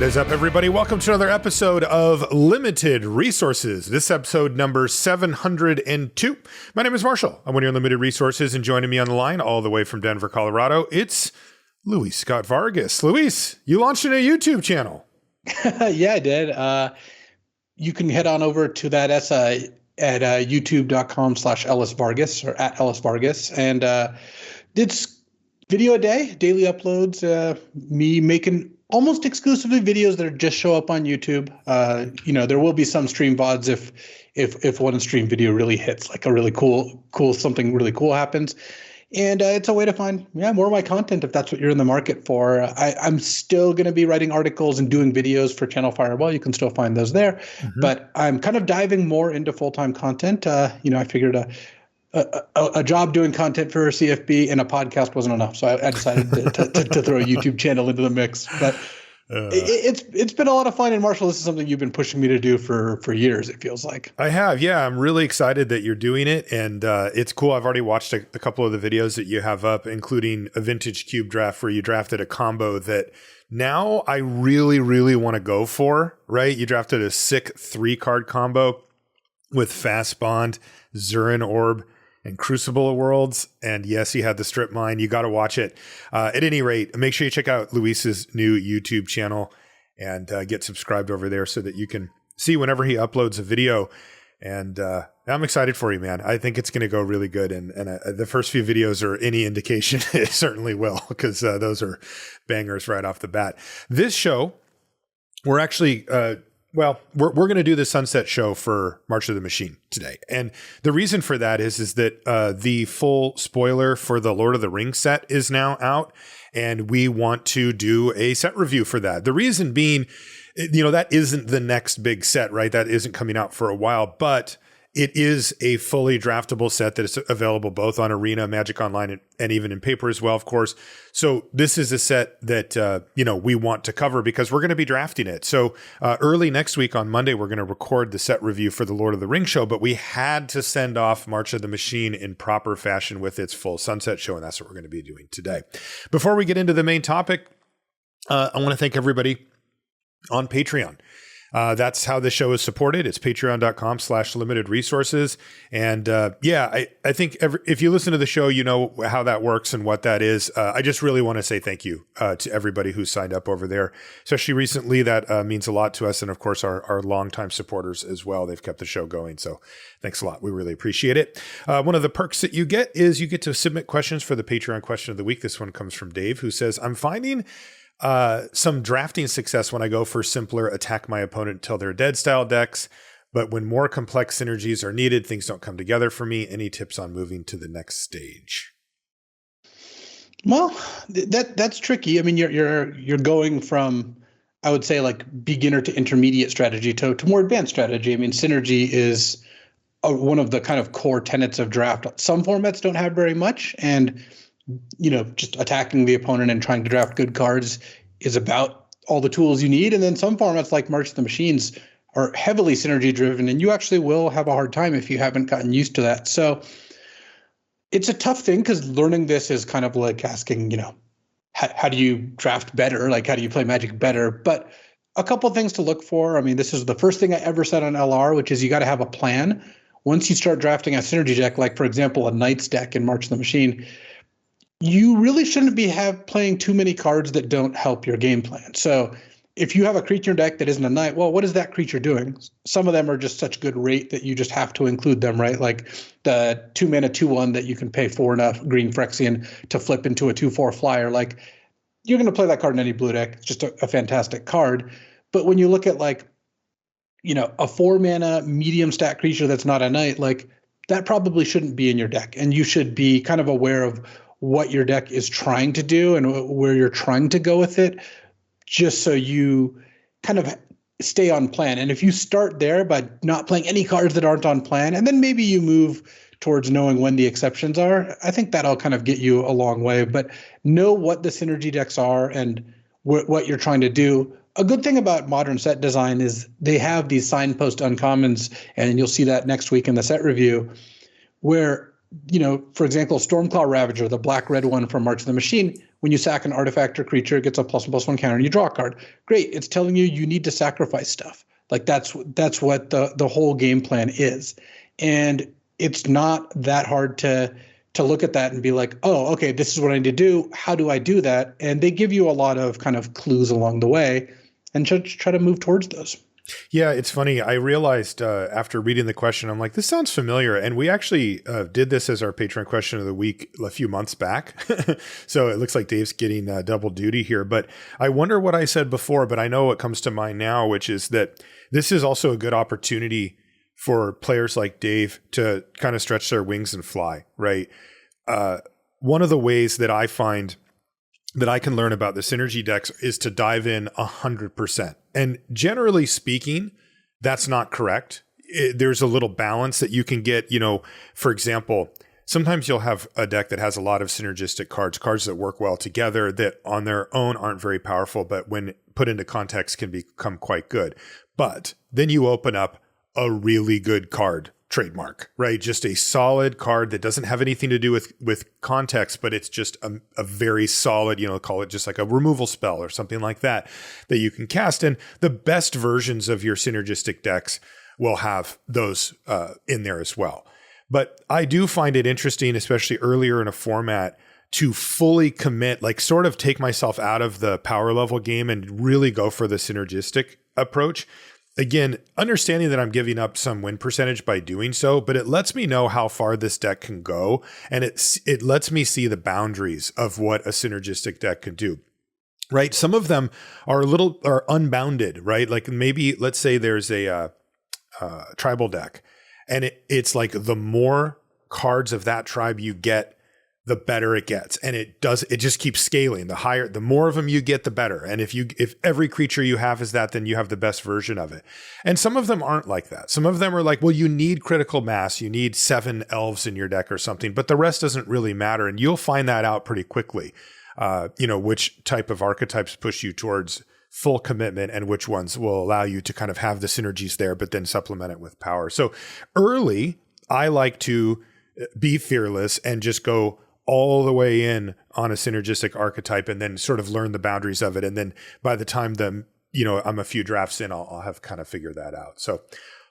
What is up, everybody? Welcome to another episode of Limited Resources. This episode number 702. My name is Marshall. I'm one of your Limited Resources, and joining me on the line all the way from Denver, Colorado, it's Luis Scott-Vargas. Luis, you launched a new YouTube channel. Yeah, I did. You can head on over to that at youtube.com/EllisVargas or at EllisVargas, and did video a day, daily uploads, me making almost exclusively videos that just show up on YouTube. There will be some stream VODs if one stream video really hits, like a really cool something really cool happens. And it's a way to find more of my content if that's what you're in the market for. I'm still going to be writing articles and doing videos for Channel Firewall. You can still find those there. Mm-hmm. But I'm kind of diving more into full-time content. I figured a job doing content for CFB and a podcast wasn't enough. So I decided to throw a YouTube channel into the mix. But it's been a lot of fun. And Marshall, this is something you've been pushing me to do for years, it feels like. I have. Yeah, I'm really excited that you're doing it. And it's cool. I've already watched a couple of the videos that you have up, including a vintage cube draft where you drafted a combo that now I really, really want to go for, right? You drafted a sick 3-card combo with Fast Bond, Zurin Orb, and Crucible of Worlds. And yes, he had the strip mine. You got to watch it. At any rate, make sure you check out Luis's new YouTube channel and get subscribed over there so that you can see whenever he uploads a video. And I'm excited for you, man. I think it's going to go really good. And the first few videos are any indication, it certainly will, because those are bangers right off the bat. This show, we're actually... we're going to do the Sunset show for March of the Machine today. And the reason for that is that the full spoiler for the Lord of the Rings set is now out, and we want to do a set review for that. The reason being, that isn't the next big set, right? That isn't coming out for a while, but it is a fully draftable set that is available both on Arena, Magic Online, and even in paper as well, of course. So this is a set that, we want to cover because we're going to be drafting it. So early next week on Monday, we're going to record the set review for the Lord of the Rings show, but we had to send off March of the Machine in proper fashion with its full Sunset show, and that's what we're going to be doing today. Before we get into the main topic, I want to thank everybody on Patreon. That's how the show is supported. It's patreon.com/limited resources. And I think if you listen to the show, you know how that works and what that is. I just really want to say thank you to everybody who signed up over there, especially recently. That means a lot to us. And of course, our longtime supporters as well. They've kept the show going. So thanks a lot. We really appreciate it. One of the perks that you get is you get to submit questions for the Patreon question of the week. This one comes from Dave, who says, I'm finding some drafting success when I go for simpler attack my opponent until they're dead style decks. But when more complex synergies are needed, things don't come together for me. Any tips on moving to the next stage? Well, that's tricky. I mean, you're going from, I would say, like beginner to intermediate strategy to more advanced strategy. I mean, synergy is one of the kind of core tenets of draft. Some formats don't have very much, and just attacking the opponent and trying to draft good cards is about all the tools you need. And then some formats like March of the Machines are heavily synergy driven, and you actually will have a hard time if you haven't gotten used to that. So it's a tough thing because learning this is kind of like asking, how do you draft better? Like, how do you play Magic better? But a couple of things to look for. I mean, this is the first thing I ever said on LR, which is you got to have a plan. Once you start drafting a synergy deck, like, for example, a Knights deck in March of the Machine, you really shouldn't be playing too many cards that don't help your game plan. So if you have a creature deck that isn't a knight, well, what is that creature doing? Some of them are just such good rate that you just have to include them, right? Like the 2-mana 2/1 that you can pay 4 and a green Phyrexian to flip into a 2/4 flyer. Like, you're going to play that card in any blue deck. It's just a fantastic card. But when you look at a 4-mana medium stat creature that's not a knight, like that probably shouldn't be in your deck. And you should be kind of aware of what your deck is trying to do and where you're trying to go with it, just so you kind of stay on plan. And if you start there by not playing any cards that aren't on plan, and then maybe you move towards knowing when the exceptions are, I think that'll kind of get you a long way. But know what the synergy decks are and what you're trying to do. A good thing about modern set design is they have these signpost uncommons, and you'll see that next week in the set review, where, for example, Stormclaw Ravager, the black-red one from March of the Machine, when you sack an artifact or creature, it gets a +1/+1 counter and you draw a card. Great. It's telling you need to sacrifice stuff. Like that's what the whole game plan is. And it's not that hard to look at that and be like, oh, okay, this is what I need to do. How do I do that? And they give you a lot of kind of clues along the way and try to move towards those. Yeah, it's funny. I realized after reading the question, I'm like, this sounds familiar. And we actually did this as our Patreon question of the week a few months back. So it looks like Dave's getting double duty here. But I wonder what I said before, but I know what comes to mind now, which is that this is also a good opportunity for players like Dave to kind of stretch their wings and fly, right? One of the ways that I find that I can learn about the synergy decks is to dive in 100%. And generally speaking, that's not correct. There's a little balance that you can get, for example, sometimes you'll have a deck that has a lot of synergistic cards that work well together that on their own aren't very powerful, but when put into context can become quite good. But then you open up a really good card trademark, right? Just a solid card that doesn't have anything to do with context, but it's just a very solid, call it just like a removal spell or something like that you can cast. And the best versions of your synergistic decks will have those in there as well. But I do find it interesting, especially earlier in a format, to fully commit, like sort of take myself out of the power level game and really go for the synergistic approach. Again, understanding that I'm giving up some win percentage by doing so, but it lets me know how far this deck can go, and it lets me see the boundaries of what a synergistic deck can do. Right? Some of them are unbounded, right? Like maybe let's say there's a tribal deck, and it's like the more cards of that tribe you get, the better it gets. And it just keeps scaling. The more of them you get, the better. And if every creature you have is that, then you have the best version of it. And some of them aren't like that. Some of them are like, well, you need critical mass. You need 7 elves in your deck or something, but the rest doesn't really matter. And you'll find that out pretty quickly. Which type of archetypes push you towards full commitment and which ones will allow you to kind of have the synergies there, but then supplement it with power. So early, I like to be fearless and just go all the way in on a synergistic archetype and then sort of learn the boundaries of it. And then by the time I'm a few drafts in, I'll have kind of figured that out. So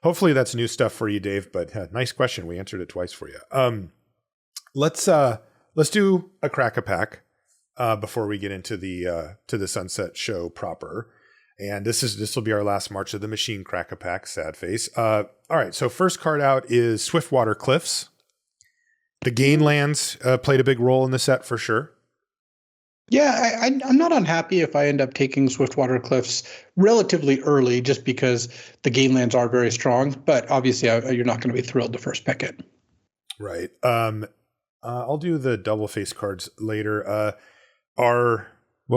hopefully that's new stuff for you, Dave, but nice question. We answered it twice for you. Let's do a crack-a-pack before we get into the Sunset Show proper. And this will be our last March of the Machine crack-a-pack, sad face. All right. So first card out is Swiftwater Cliffs. The gain lands played a big role in the set for sure. Yeah, I'm not unhappy if I end up taking Swiftwater Cliffs relatively early just because the gain lands are very strong. But obviously, you're not going to be thrilled to first pick it. Right. I'll do the double face cards later. What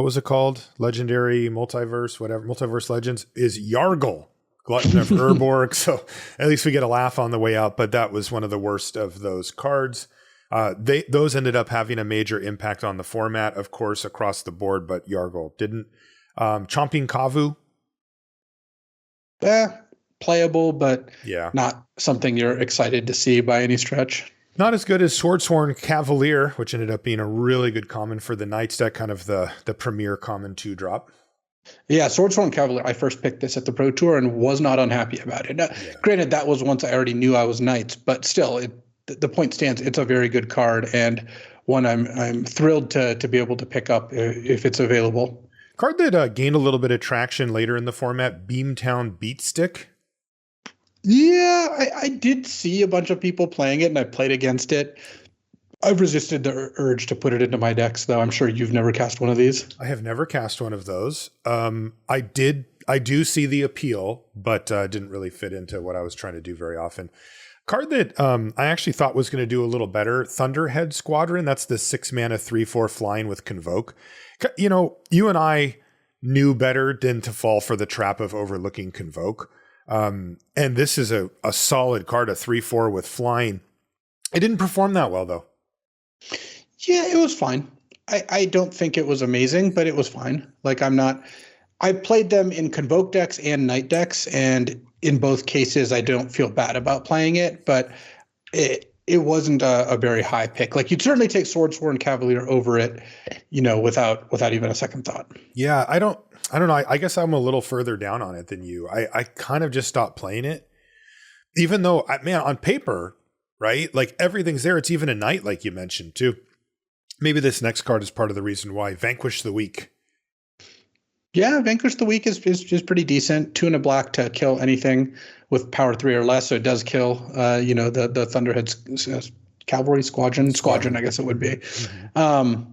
was it called? Legendary Multiverse, whatever. Multiverse Legends is Yargle. Glutton of Urborg, so at least we get a laugh on the way out, but that was one of the worst of those cards. Those ended up having a major impact on the format, of course, across the board, but Yargle didn't. Chomping Kavu. Playable, but yeah, not something you're excited to see by any stretch. Not as good as Swordsworn Cavalier, which ended up being a really good common for the Knights deck, kind of the premier common 2-drop. Yeah, Swordsworn Cavalier, I first picked this at the Pro Tour and was not unhappy about it. Granted, that was once I already knew I was Knights, but still, the point stands. It's a very good card and one I'm thrilled to be able to pick up if it's available. Card that gained a little bit of traction later in the format, Beamtown Beatstick. Yeah, I did see a bunch of people playing it, and I played against it. I've resisted the urge to put it into my decks, though. I'm sure you've never cast one of these. I have never cast one of those. I do see the appeal, but didn't really fit into what I was trying to do very often. Card that I actually thought was going to do a little better, Thunderhead Squadron. That's the 6-mana 3/4 flying with Convoke. You and I knew better than to fall for the trap of overlooking Convoke. And this is a solid card, a 3/4 with flying. It didn't perform that well, though. Yeah, it was fine. I don't think it was amazing, but it was fine. I played them in Convoke decks and Knight decks, and in both cases, I don't feel bad about playing it, but it wasn't a very high pick. Like you'd certainly take Swordsworn Cavalier over it, without even a second thought. Yeah, I don't know. I guess I'm a little further down on it than you. I kind of just stopped playing it, even though, man, on paper, right? Like everything's there. It's even a knight, like you mentioned too. Maybe this next card is part of the reason why. Vanquish the Weak. Yeah, Vanquish the Weak is pretty decent. 2 and a black to kill anything with power 3 or less. So it does kill, the Thunderhead Cavalry Squadron, I guess it would be. Mm-hmm.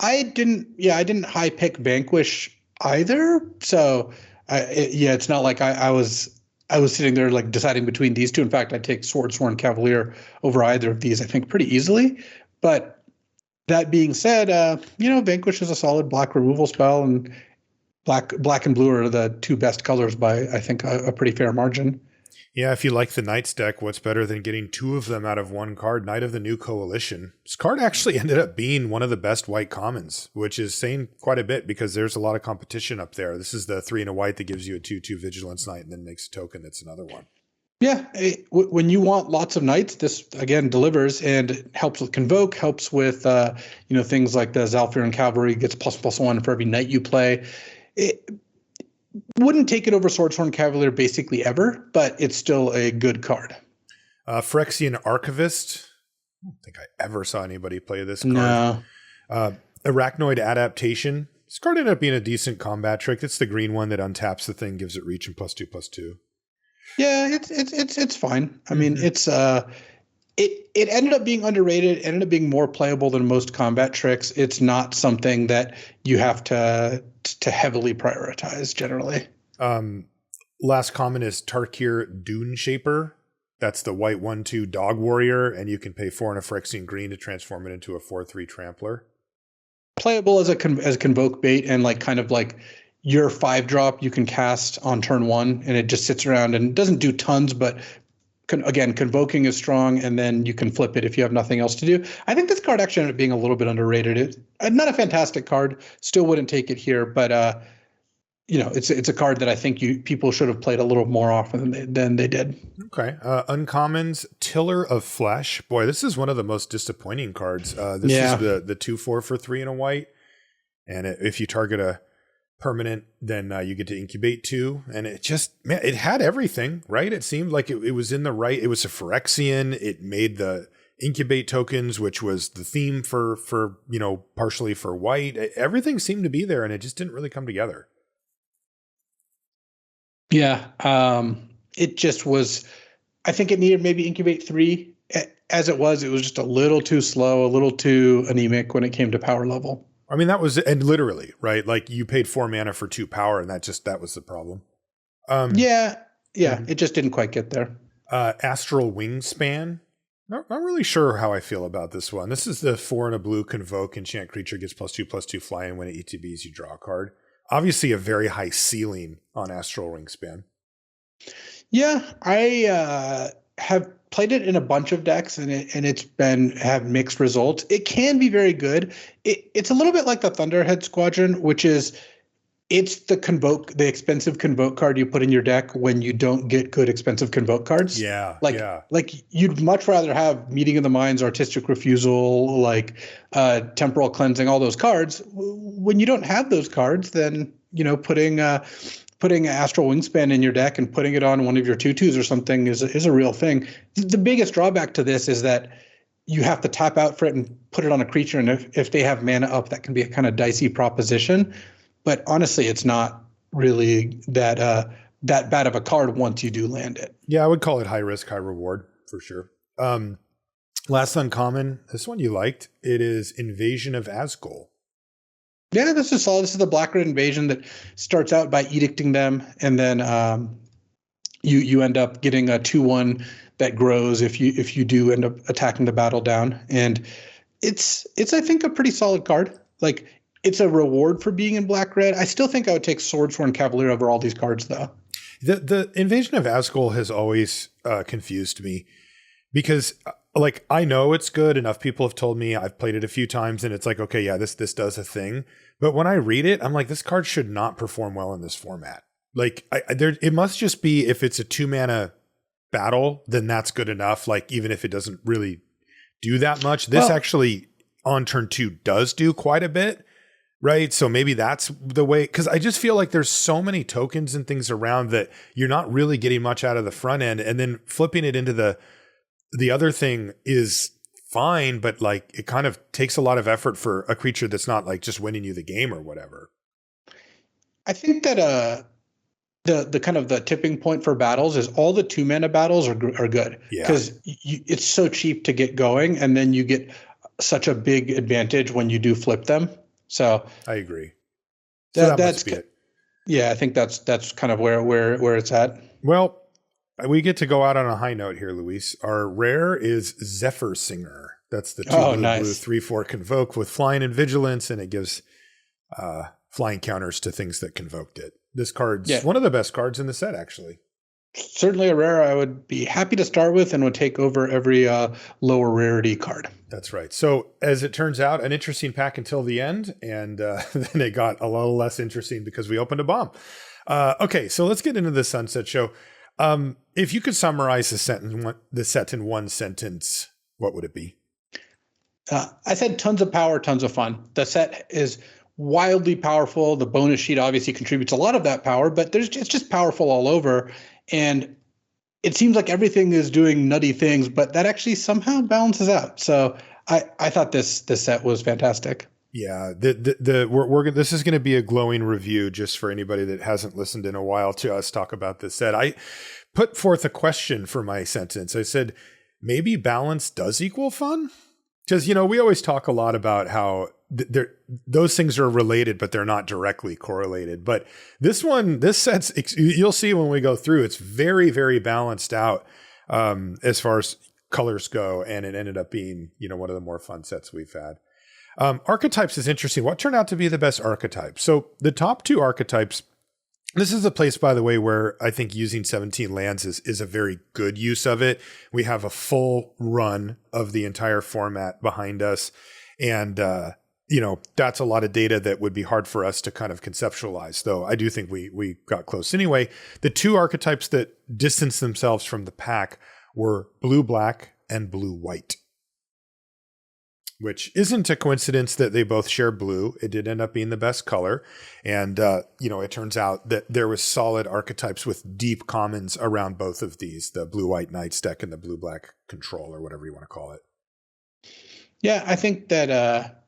I didn't high pick Vanquish either. So it's not like I was sitting there like deciding between these two. In fact, I'd take Swordsworn Cavalier over either of these, I think, pretty easily. But that being said, Vanquish is a solid black removal spell, and black and blue are the two best colors by, I think, a pretty fair margin. Yeah, if you like the Knights deck, what's better than getting 2 of them out of one card? Knight of the New Coalition. This card actually ended up being one of the best white commons, which is saying quite a bit because there's a lot of competition up there. This is the 3 and a white that gives you a 2/2 Vigilance Knight and then makes a token that's another one. Yeah, when you want lots of knights, this again delivers and helps with Convoke, helps with things like the Zalfiran Cavalry gets ++1 for every knight you play. It wouldn't take it over Swordsworn Cavalier basically ever, but it's still a good card. Phyrexian Archivist. I don't think I ever saw anybody play this card. No. Arachnoid Adaptation. This card ended up being a decent combat trick. It's the green one that untaps the thing, gives it reach and +2/+2. Yeah, it's fine. I mean, it's it ended up being underrated, ended up being more playable than most combat tricks. It's not something that you have to heavily prioritize generally. Last common is Tarkir Dune Shaper. That's the white 1/2 dog warrior, and you can pay 4 and a Phyrexian green to transform it into a 4/3 trampler. Playable as a convoke bait, and like kind of like your 5-drop you can cast on turn 1, and it just sits around and doesn't do tons, but again, convoking is strong, and then you can flip it if you have nothing else to do. I think this card actually ended up being a little bit underrated. It's not a fantastic card, still wouldn't take it here, but it's a card that I think people should have played a little more often than they did. Okay. Uncommons, Tiller of Flesh. Boy, this is one of the most disappointing cards. This is the 2/4 for 3 and a white. And if you target a permanent, then you get to incubate 2. And it just, man, it had everything, right? It seemed like it was in the right. It was a Phyrexian. It made the incubate tokens, which was the theme for partially for white. Everything seemed to be there, and it just didn't really come together. Yeah. It just was, I think it needed maybe incubate 3. As it was just a little too slow, a little too anemic when it came to power level. I mean, that was, and literally, right? Like you paid 4 mana for 2 power, and that was the problem. It just didn't quite get there. Astral Wingspan. Not really sure how I feel about this one. This is the 4 and a blue convoke enchant creature gets +2/+2 flying. When it ETBs, you draw a card. Obviously, a very high ceiling on Astral Wingspan. Yeah, I have played it in a bunch of decks, and it's had mixed results. It can be very good. It's a little bit like the Thunderhead Squadron, which is it's the expensive convoke card you put in your deck when you don't get good expensive convoke cards. Yeah, like you'd much rather have Meeting of the Minds, Artistic Refusal, like Temporal Cleansing, all those cards. When you don't have those cards, then putting Astral Wingspan in your deck and putting it on one of your 2/2s or something is a real thing. The biggest drawback to this is that you have to tap out for it and put it on a creature, and if they have mana up, that can be a kind of dicey proposition. But honestly, it's not really that bad of a card once you do land it. Yeah, I would call it high risk, high reward for sure. Last uncommon, this one you liked. It is Invasion of Azgul. Yeah, this is solid. This is the Black-Red Invasion that starts out by edicting them, and then you end up getting a 2/1 that grows if you do end up attacking the battle down. And it's I think a pretty solid card. Like, it's a reward for being in black-red. I still think I would take Swordsworn Cavalier over all these cards, though. The Invasion of Azgul has always confused me because, like, I know it's good. Enough people have told me. I've played it a few times, and it's like, okay, yeah, this does a thing. But when I read it, I'm like, this card should not perform well in this format. Like, it must just be if it's a 2 mana battle, then that's good enough. Like, even if it doesn't really do that much. This actually on turn 2 does do quite a bit, right? So maybe that's the way, because I just feel like there's so many tokens and things around that you're not really getting much out of the front end, and then flipping it into the other thing is fine, but like it kind of takes a lot of effort for a creature that's not like just winning you the game or whatever. I think that the kind of the tipping point for battles is all the 2-mana battles are good, because it's so cheap to get going, and then you get such a big advantage when you do flip them. So I agree. That must be it. Yeah, I think that's kind of where it's at. Well, we get to go out on a high note here, Luis. Our rare is Zephyr Singer. That's the 2 blue, nice. 3/4 convoke with flying and vigilance, and it gives flying counters to things that convoked it. This card's one of the best cards in the set, actually. Certainly a rare I would be happy to start with and would take over every lower rarity card. That's right. So as it turns out, an interesting pack until the end, and then it got a little less interesting because we opened a bomb. Okay, so let's get into the Sunset Show. If you could summarize the set in one sentence, what would it be? I said tons of power, tons of fun. The set is wildly powerful. The bonus sheet obviously contributes a lot of that power, but it's just powerful all over. And it seems like everything is doing nutty things, but that actually somehow balances out. So I thought this set was fantastic. Yeah, this is going to be a glowing review just for anybody that hasn't listened in a while to us talk about this set. I put forth a question for my sentence. I said, maybe balance does equal fun? Because, we always talk a lot about how those things are related, but they're not directly correlated. But this set's, you'll see when we go through, it's very, very balanced out as far as colors go. And it ended up being, one of the more fun sets we've had. Archetypes is interesting. What turned out to be the best archetype? So the top 2 archetypes, this is a place, by the way, where I think using 17 lands is a very good use of it. We have a full run of the entire format behind us. And, that's a lot of data that would be hard for us to kind of conceptualize, though I do think we got close. Anyway, the 2 archetypes that distanced themselves from the pack were blue-black and blue-white, which isn't a coincidence that they both share blue. It did end up being the best color. And, it turns out that there was solid archetypes with deep commons around both of these, the blue-white Knights deck and the blue-black Control, or whatever you want to call it. Yeah, I think that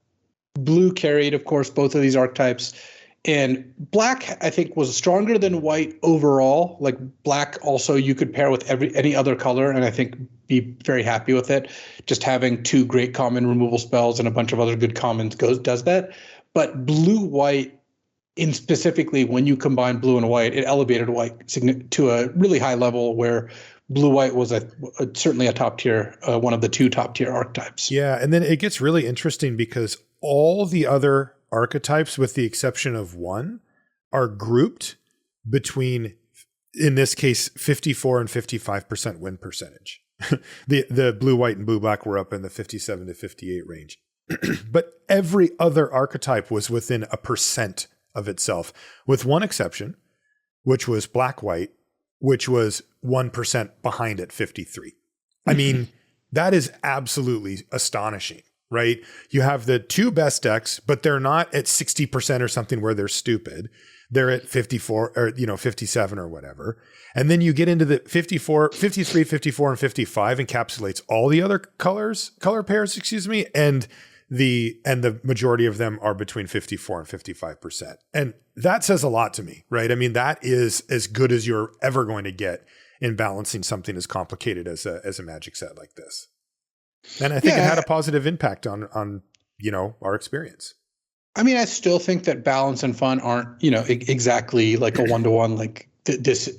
blue carried, of course, both of these archetypes. And black, I think, was stronger than white overall. Like black also you could pair with any other color, and I think be very happy with it. Just having 2 great common removal spells and a bunch of other good commons does that. But blue-white, in specifically when you combine blue and white, it elevated white to a really high level where blue-white was certainly a top tier, one of the 2 top tier archetypes. Yeah, and then it gets really interesting because all the other archetypes, with the exception of one, are grouped between, in this case, 54 and 55% win percentage. The blue, white, and blue, black were up in the 57 to 58 range. But every other archetype was within a percent of itself, with one exception, which was black, white, which was 1% behind at 53. I mean, that is absolutely astonishing. Right? You have the 2 best decks, but they're not at 60% or something where they're stupid. They're at 54 or, 57 or whatever. And then you get into the 53, 54, and 55 encapsulates all the other color pairs, and the majority of them are between 54 and 55%. And that says a lot to me, right? I mean, that is as good as you're ever going to get in balancing something as complicated as a Magic set like this. And I think it had a positive impact on our experience. I mean, I still think that balance and fun aren't, exactly like a one-to-one. Like this,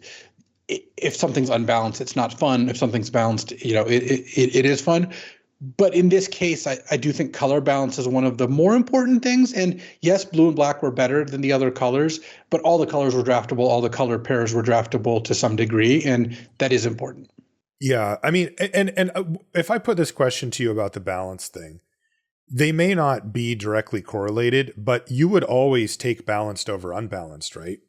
if something's unbalanced, it's not fun. If something's balanced, it is fun. But in this case, I do think color balance is one of the more important things. And yes, blue and black were better than the other colors, but all the colors were draftable. All the color pairs were draftable to some degree, and that is important. Yeah, I mean, and if I put this question to you about the balance thing, they may not be directly correlated, but you would always take balanced over unbalanced, right?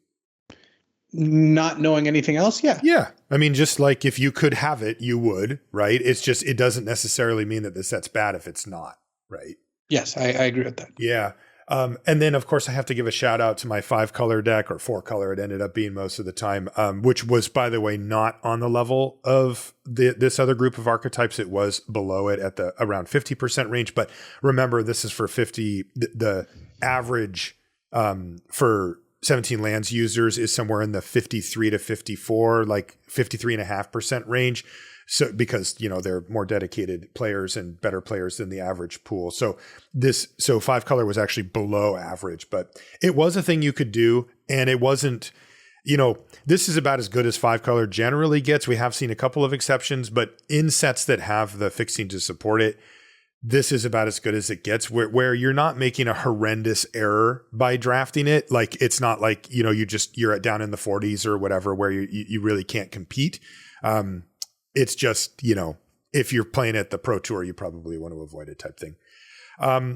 not knowing anything else. Yeah. Yeah. I mean, just like if you could have it, you would, right? It's just, it doesn't necessarily mean that the set's bad if it's not, right? Yes, I agree with that. Yeah. And then, of course, I have to give a shout out to my 5-color deck, or 4-color. It ended up being most of the time, which was, by the way, not on the level of this other group of archetypes. It was below it at the around 50% range. But remember, this is for 50. The average for 17 lands users is somewhere in the 53 to 54, like 53.5% range. So because, they're more dedicated players and better players than the average pool. So 5-color was actually below average, but it was a thing you could do. And it wasn't, this is about as good as 5-color generally gets. We have seen a couple of exceptions, but in sets that have the fixing to support it, this is about as good as it gets, where you're not making a horrendous error by drafting it. Like, it's not like, you're down in the 40s or whatever, where you really can't compete. It's just, if you're playing at the Pro Tour, you probably want to avoid it type thing.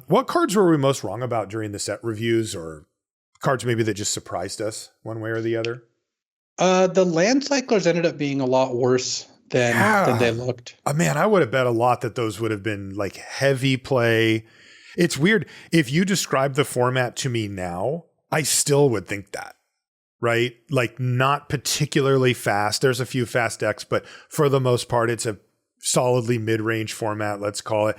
What cards were we most wrong about during the set reviews, or cards maybe that just surprised us one way or the other? The land cyclers ended up being a lot worse than they looked. Man, I would have bet a lot that those would have been like heavy play. It's weird. If you describe the format to me now, I still would think that. Right? Like, not particularly fast. There's a few fast decks, but for the most part, it's a solidly mid-range format, let's call it.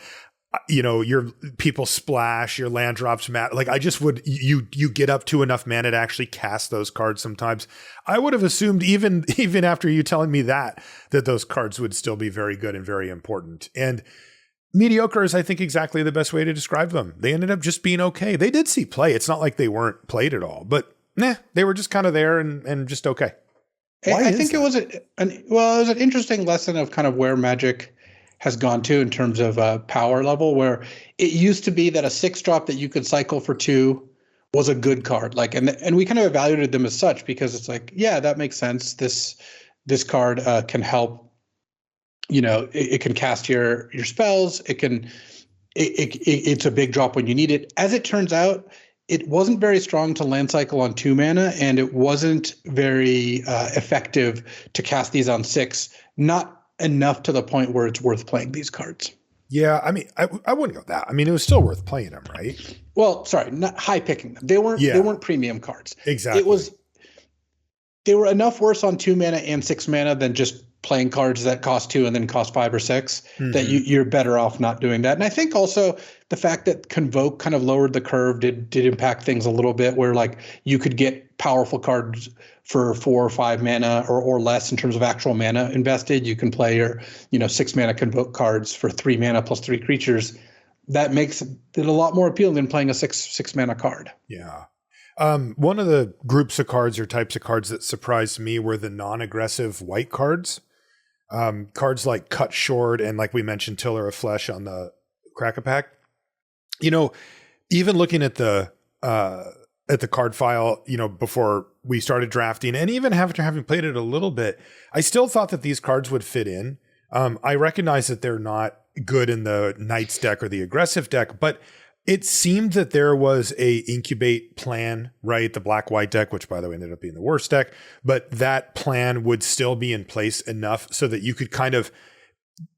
Your people splash, your land drops matter. Like, I just would, you get up to enough mana to actually cast those cards sometimes. I would have assumed even after you telling me that those cards would still be very good and very important. And mediocre is, I think, exactly the best way to describe them. They ended up just being okay. They did see play. It's not like they weren't played at all, but they were just kind of there and just okay. I think it was an interesting lesson of kind of where Magic has gone to in terms of power level, where it used to be that a 6-drop that you could cycle for 2 was a good card. Like, and we kind of evaluated them as such, because it's like, yeah, that makes sense. This card can help. It can cast your spells. It's a big drop when you need it. As it turns out, it wasn't very strong to land cycle on 2 mana, and it wasn't very effective to cast these on 6. Not enough to the point where it's worth playing these cards. Yeah, I mean, I wouldn't go that. I mean, it was still worth playing them, right? Well, sorry, not high picking them. They weren't premium cards. Exactly. They were enough worse on 2 mana and 6 mana than just playing cards that cost 2 and then cost 5 or 6, that you're better off not doing that. And I think also the fact that Convoke kind of lowered the curve did impact things a little bit, where like you could get powerful cards for 4 or 5 mana or less in terms of actual mana invested. You can play your 6 mana Convoke cards for 3 mana plus 3 creatures. That makes it a lot more appealing than playing a 6 mana card. Yeah. One of the groups of cards or types of cards that surprised me were the non-aggressive white cards. Cards like Cut Short and, like we mentioned, Tiller of Flesh on the Crack-a-Pack. Even looking at the card file, before we started drafting, and even after having played it a little bit, I still thought that these cards would fit in. I recognize that they're not good in the Knights deck or the aggressive deck, but it seemed that there was a incubate plan, right? The black-white deck, which by the way ended up being the worst deck, but that plan would still be in place enough so that you could kind of,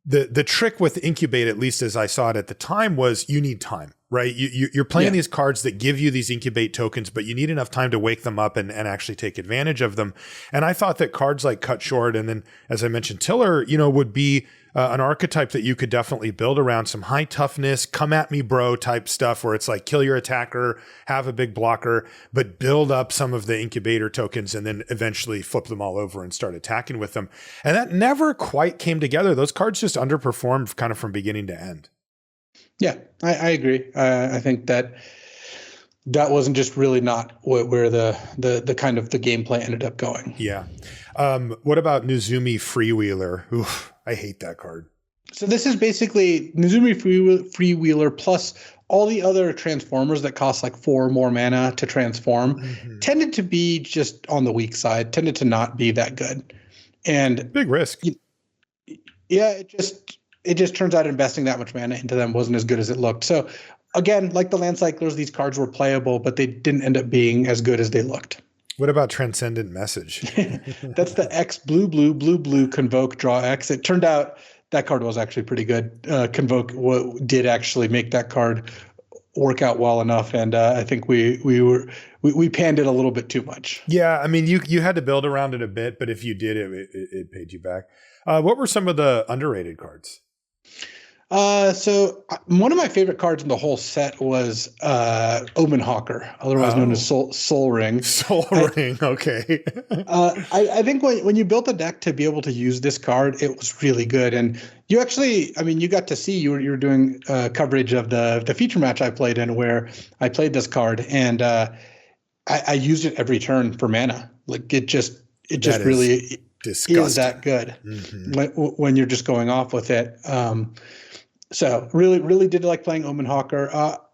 the trick with incubate, at least as I saw it at the time, was you need time, right? You're playing these cards that give you these incubate tokens, but you need enough time to wake them up and actually take advantage of them. And I thought that cards like Cut Short and then, as I mentioned, Tiller, would be an archetype that you could definitely build around some high toughness, come at me bro type stuff, where it's like kill your attacker, have a big blocker, but build up some of the incubator tokens and then eventually flip them all over and start attacking with them. And that never quite came together. Those cards just underperformed kind of from beginning to end. Yeah, I agree. I think that wasn't just really not where the kind of the gameplay ended up going. Yeah. What about Nuzumi Freewheeler? Oof, I hate that card. So this is basically Nuzumi Freewheeler plus all the other transformers that cost like 4 more mana to transform tended to be just on the weak side, tended to not be that good. And big risk. Yeah, it just turns out investing that much mana into them wasn't as good as it looked. So again, like the land cyclers, these cards were playable, but they didn't end up being as good as they looked. What about Transcendent Message? That's the X blue Convoke draw X. It turned out that card was actually pretty good. Convoke did actually make that card work out well enough, and I think we panned it a little bit too much. Yeah, I mean, you had to build around it a bit, but if you did, it paid you back. What were some of the underrated cards? So one of my favorite cards in the whole set was Omen Hawker, otherwise known as Soul Ring. Soul Ring, okay. I think when you built a deck to be able to use this card, it was really good. And you actually, I mean, you got to see you were doing coverage of the feature match I played in, where I played this card, and I used it every turn for mana. Like it just really is that good when you're just going off with it. So really did like playing Omen Hawker.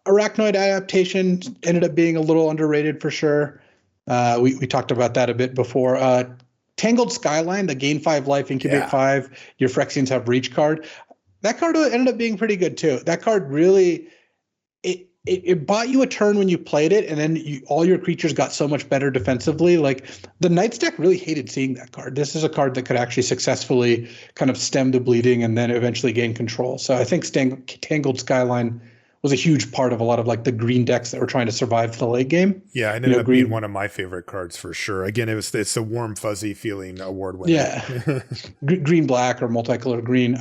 Arachnoid Adaptation ended up being a little underrated for sure. We talked about that a bit before. Tangled Skyline, the gain 5 life, incubate 5, your Phyrexians have reach card. That card ended up being pretty good too. That card really, it bought you a turn when you played it, and then all your creatures got so much better defensively. Like the Knights deck really hated seeing that card. This is a card that could actually successfully kind of stem the bleeding and then eventually gain control. So I think Tangled Skyline was a huge part of a lot of like the green decks that were trying to survive the late game. Yeah, it ended up being one of my favorite cards for sure. Again, it's a warm, fuzzy feeling award winner. Yeah, green, black, or multicolored green.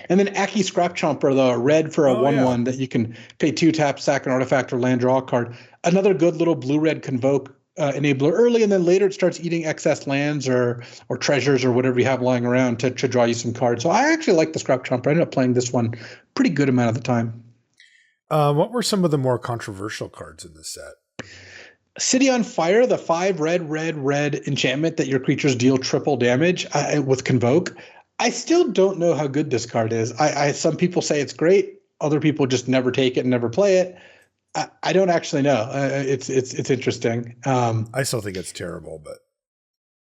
And then Aki Scrap Chomper, the red for a 1/1 that you can pay 2 taps, sack an artifact, or land draw a card. Another good little blue-red Convoke enabler early, and then later it starts eating excess lands or treasures or whatever you have lying around to draw you some cards. So I actually like the Scrap Chomper. I ended up playing this one pretty good amount of the time. What were some of the more controversial cards in this set? City on Fire, the 5 red enchantment that your creatures deal triple damage with Convoke. I still don't know how good this card is. Some people say it's great. Other people just never take it and never play it. I don't actually know. It's interesting. I still think it's terrible, but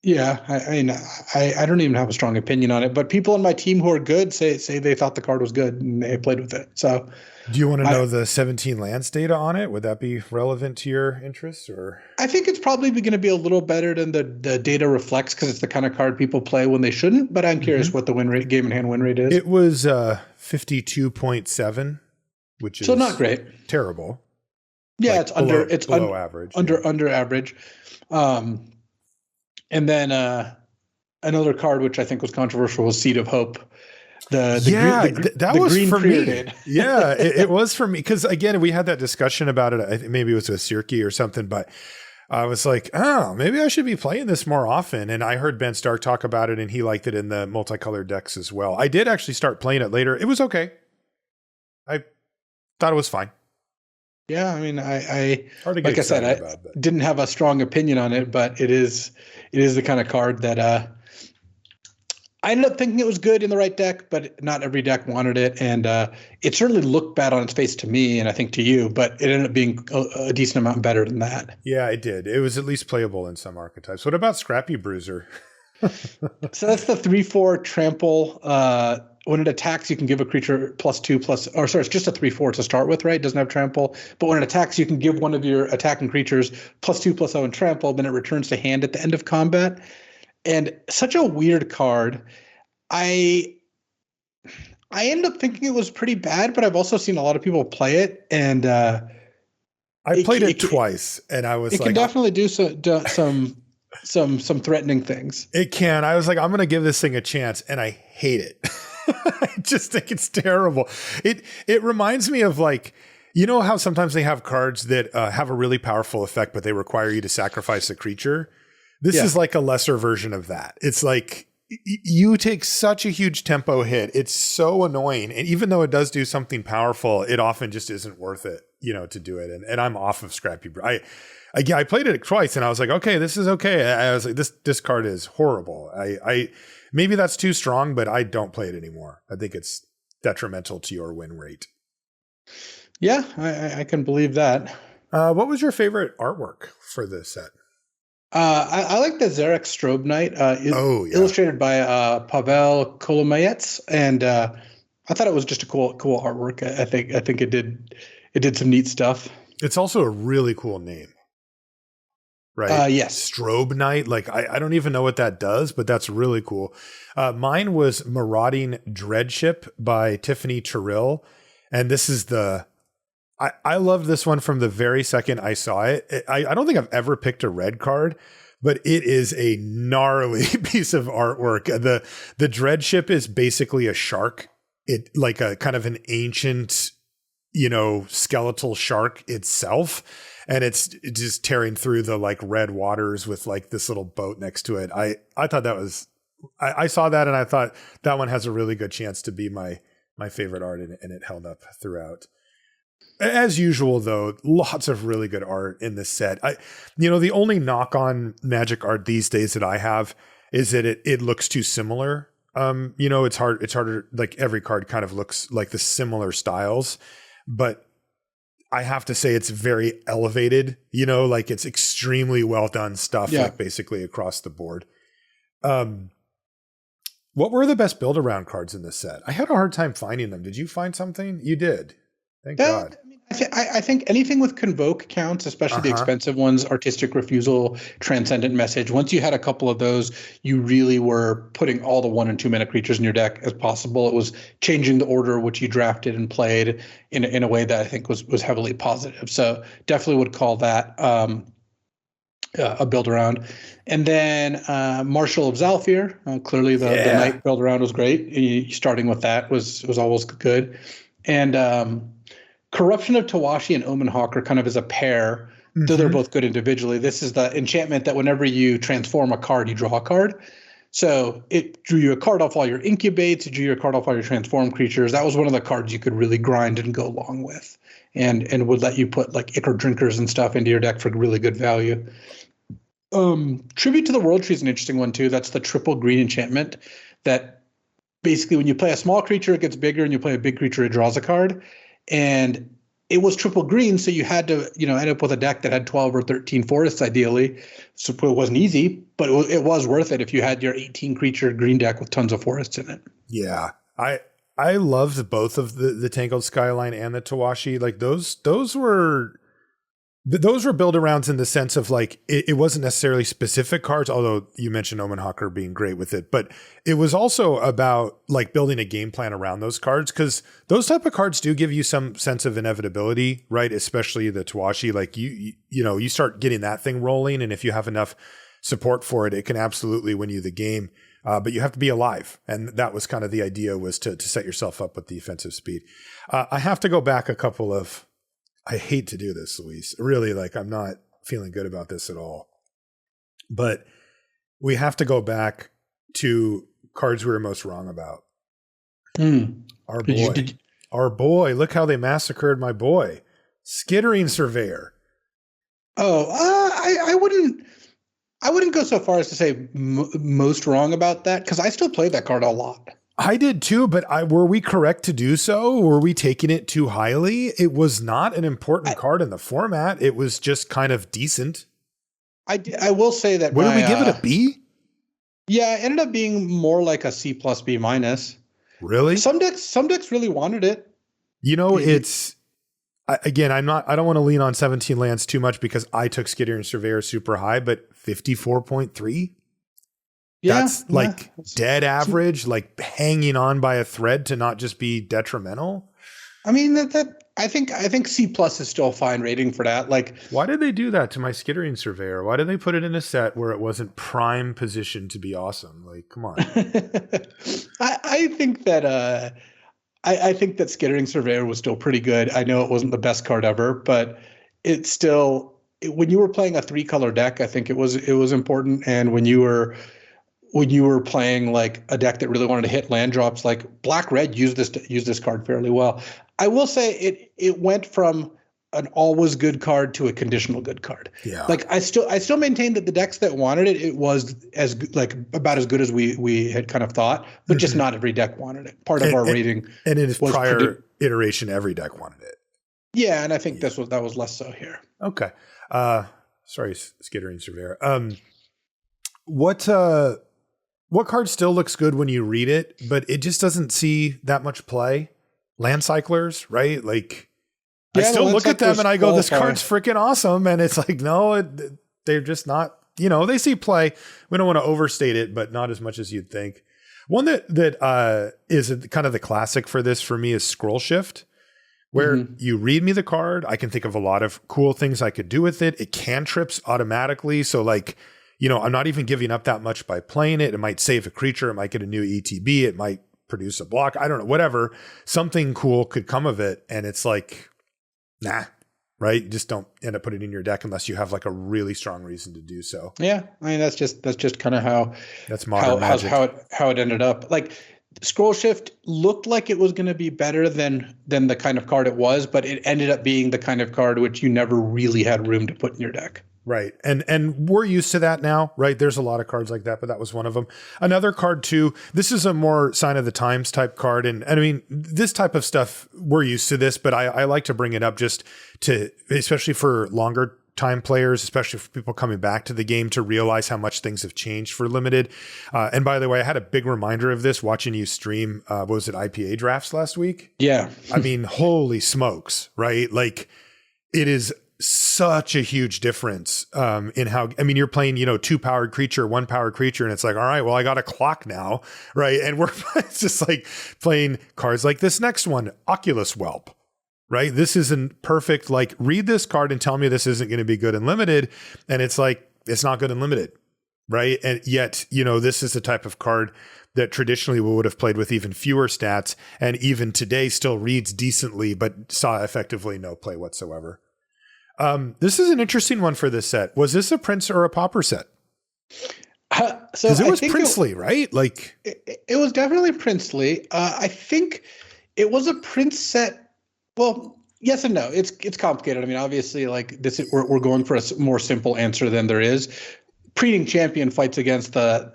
yeah, I don't even have a strong opinion on it. But people on my team who are good say they thought the card was good and they played with it. So, do you want to know the 17 lands data on it? Would that be relevant to your interests? Or I think it's probably going to be a little better than the data reflects, because it's the kind of card people play when they shouldn't. But I'm curious what the win rate, game in hand win rate is. It was 52.7, which is so not great. Terrible. Yeah, like it's below average. Under average. And then another card which I think was controversial was Seed of Hope. That was green for preordained. me. Yeah, it was for me, because again, we had that discussion about it. I think maybe it was with Sirki or something, but I was like, oh, maybe I should be playing this more often. And I heard Ben Stark talk about it, and he liked it in the multicolored decks as well. I did actually start playing it later. It was okay. I thought it was fine. Yeah, I mean, I like I said, I didn't have a strong opinion on it, but it is the kind of card that I ended up thinking it was good in the right deck, but not every deck wanted it, and it certainly looked bad on its face to me, and I think to you, but it ended up being a decent amount better than that. Yeah, it did. It was at least playable in some archetypes. What about Scrappy Bruiser? So that's the 3/4 trample. When it attacks, you can give a creature +2 or sorry, it's just a 3/4 to start with, right? It doesn't have trample. But when it attacks, you can give one of your attacking creatures +2/+0 and trample. Then it returns to hand at the end of combat. And such a weird card. I ended up thinking it was pretty bad, but I've also seen a lot of people play it, and I played it twice, and I was it can definitely do some threatening things. It can. I was like, I'm going to give this thing a chance, and I hate it. I just think it's terrible. It reminds me of, like, you know how sometimes they have cards that have a really powerful effect, but they require you to sacrifice a creature? This is like a lesser version of that. It's like you take such a huge tempo hit. It's so annoying. And even though it does do something powerful, it often just isn't worth it, to do it. And I'm off of Scrappy. I played it twice, and I was like, okay, this is okay. I was like, this card is horrible. I maybe that's too strong, but I don't play it anymore. I think it's detrimental to your win rate. Yeah, I can believe that. What was your favorite artwork for this set? I like the Zarek Strobe Knight, illustrated by Pavel Kolomayets, and I thought it was just a cool artwork. I think it did some neat stuff. It's also a really cool name. right? Yes. Strobe Night. Like, I don't even know what that does, but that's really cool. Mine was Marauding Dreadship by Tiffany Terrell. And this is I loved this one from the very second I saw it. I don't think I've ever picked a red card, but it is a gnarly piece of artwork. The Dreadship is basically a shark. It like a kind of an ancient, skeletal shark itself. And it's just tearing through the like red waters with like this little boat next to it. I thought that was, I saw that and I thought that one has a really good chance to be my favorite art, and it held up throughout. As usual, though, lots of really good art in this set. The only knock on Magic art these days that I have is that it looks too similar. It's harder. Like every card kind of looks like the similar styles, but I have to say it's very elevated. Like it's extremely well done stuff. Yeah. Like basically across the board. What were the best build around cards in this set? I had a hard time finding them. Did you find something? You did. Thank God. I think anything with Convoke counts, especially the expensive ones, Artistic Refusal, Transcendent Message. Once you had a couple of those, you really were putting all the 1 and 2 mana creatures in your deck as possible. It was changing the order which you drafted and played in a way that I think was heavily positive. So definitely would call that a build around. And then Marshal of Zalfir, clearly the night build around was great. Starting with that was always good. And Corruption of Tawashi and Omen Hawker kind of as a pair, though they're both good individually. This is the enchantment that whenever you transform a card, you draw a card. So it drew you a card off all your incubates, it drew you a card off all your transform creatures. That was one of the cards you could really grind and go long with, and would let you put like Ichor Drinkers and stuff into your deck for really good value. Tribute to the World Tree is an interesting one too. That's the triple green enchantment that basically when you play a small creature, it gets bigger, and you play a big creature, it draws a card. And it was triple green, so you had to, end up with a deck that had 12 or 13 forests ideally. So it wasn't easy, but it was worth it if you had your 18 creature green deck with tons of forests in it. Yeah, I loved both of the Tangled Skyline and the Tawashi. Like those were build arounds in the sense of like it wasn't necessarily specific cards, although you mentioned Omen Hawker being great with it, but it was also about like building a game plan around those cards, because those type of cards do give you some sense of inevitability, right? Especially the Tawashi. Like you start getting that thing rolling, and if you have enough support for it, it can absolutely win you the game. But you have to be alive, and that was kind of the idea, was to set yourself up with the offensive speed. I have to go back a couple of. I hate to do this, Luis. Really, like I'm not feeling good about this at all. But we have to go back to cards we were most wrong about. Our boy. Look how they massacred my boy, Skittering Surveyor. I wouldn't go so far as to say most wrong about that, because I still played that card a lot. I did too, but were we correct to do so? Were we taking it too highly? It was not an important card in the format. It was just kind of decent. I will say that. What did we give it, a B? Yeah, it ended up being more like a C plus B minus. Really? Some decks really wanted it. It's I don't want to lean on 17 lands too much because I took Skittering Surveyor super high, but 54.3. That's dead average, like hanging on by a thread to not just be detrimental. I mean, I think C plus is still a fine rating for that. Like, why did they do that to my Skittering Surveyor? Why did they put it in a set where it wasn't prime position to be awesome? Like, come on. I think that I think that Skittering Surveyor was still pretty good. I know it wasn't the best card ever, but it's still, when you were playing a 3-color deck, I think it was important. And when you were playing like a deck that really wanted to hit land drops, like black red used this card fairly well. I will say it went from an always good card to a conditional good card. Yeah. Like I still maintain that the decks that wanted it was about as good as we had kind of thought, but just not every deck wanted it. Part of our rating. And in its prior iteration, every deck wanted it. Yeah, and I think that was less so here. Okay. Sorry, Skittering Surveyor. What card still looks good when you read it, but it just doesn't see that much play? Land Cyclers, right? Like, I still look at them and I go, this card's freaking awesome. And it's like, no, they're just not, they see play. We don't want to overstate it, but not as much as you'd think. One that is kind of the classic for this for me is Scroll Shift, where you read me the card. I can think of a lot of cool things I could do with it. It cantrips automatically. So like, I'm not even giving up that much by playing it. It might save a creature. It might get a new ETB. It might produce a block. I don't know, whatever. Something cool could come of it. And it's like, nah, right? You just don't end up putting it in your deck unless you have like a really strong reason to do so. Yeah. I mean, that's just kind of how that's modern Magic. How it ended up. Like Scroll Shift looked like it was going to be better than the kind of card it was, but it ended up being the kind of card which you never really had room to put in your deck. Right. And we're used to that now, right? There's a lot of cards like that, but that was one of them. Another card too, this is a more sign of the times type card. And I mean, this type of stuff, we're used to this, but I like to bring it up just to, especially for longer time players, especially for people coming back to the game to realize how much things have changed for Limited. And by the way, I had a big reminder of this watching you stream, what was it, IPA drafts last week? Yeah. I mean, holy smokes, right? Like it is such a huge difference in how, I mean, you're playing, 2 powered creature, 1 powered creature, and it's like, all right, well, I got a clock now, right? And it's just like playing cards like this next one, Oculus Whelp, right? This isn't perfect. Like, read this card and tell me this isn't going to be good in Limited. And it's like, it's not good in Limited, right? And yet, this is the type of card that traditionally we would have played with even fewer stats, and even today still reads decently, but saw effectively no play whatsoever. This is an interesting one for this set. Was this a Prince or a Pauper set? Because it was princely, right? Like it was definitely princely. I think it was a Prince set. Well, yes and no. It's complicated. I mean, obviously, like this, we're going for a more simple answer than there is. Preening Champion fights against the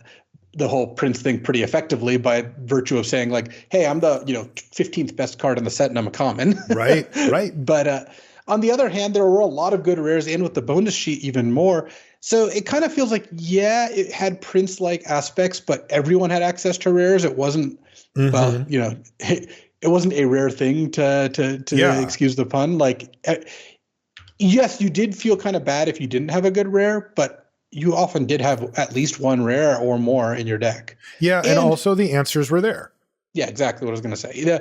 whole Prince thing pretty effectively by virtue of saying like, hey, I'm the 15th best card in the set and I'm a common. Right. But on the other hand, there were a lot of good rares, and with the bonus sheet even more. So it kind of feels like, yeah, it had Prince-like aspects, but everyone had access to rares. It wasn't, well, it wasn't a rare thing to excuse the pun. Like, yes, you did feel kind of bad if you didn't have a good rare, but you often did have at least one rare or more in your deck. Yeah, and also the answers were there. Yeah, exactly what I was going to say.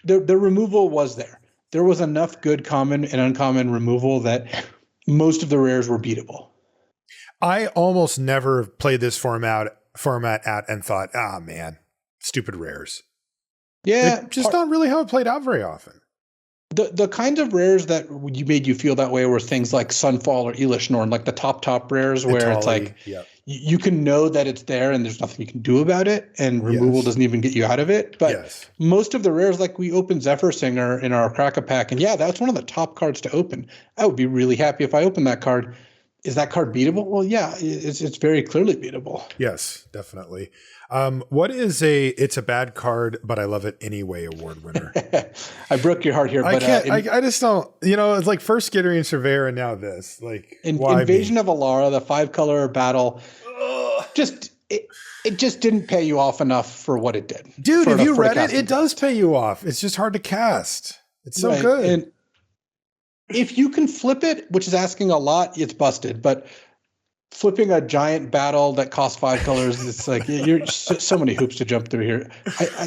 The removal was there. There was enough good common and uncommon removal that most of the rares were beatable. I almost never played this format at and thought, man, stupid rares. Yeah. Just not really how it played out very often. The kinds of rares that made you feel that way were things like Sunfall or Elish Norn, like the top rares where it's like you can know that it's there and there's nothing you can do about it, and removal doesn't even get you out of it. But most of the rares, like we opened Zephyr Singer in our Crack-a-Pack, and that's one of the top cards to open. I would be really happy if I opened that card. Is that card beatable? Well, yeah, it's very clearly beatable. Yes, definitely. What is it's a bad card, but I love it anyway award winner? I broke your heart here, but I just don't, it's like first Skittering Surveyor and now this, like Invasion of Alara, the 5-color battle, it just didn't pay you off enough for what it did. Dude, if you read it, it does pay you off. It's just hard to cast. It's so good. And if you can flip it, which is asking a lot, it's busted. But flipping a giant battle that costs 5 colors, it's like you're so many hoops to jump through here.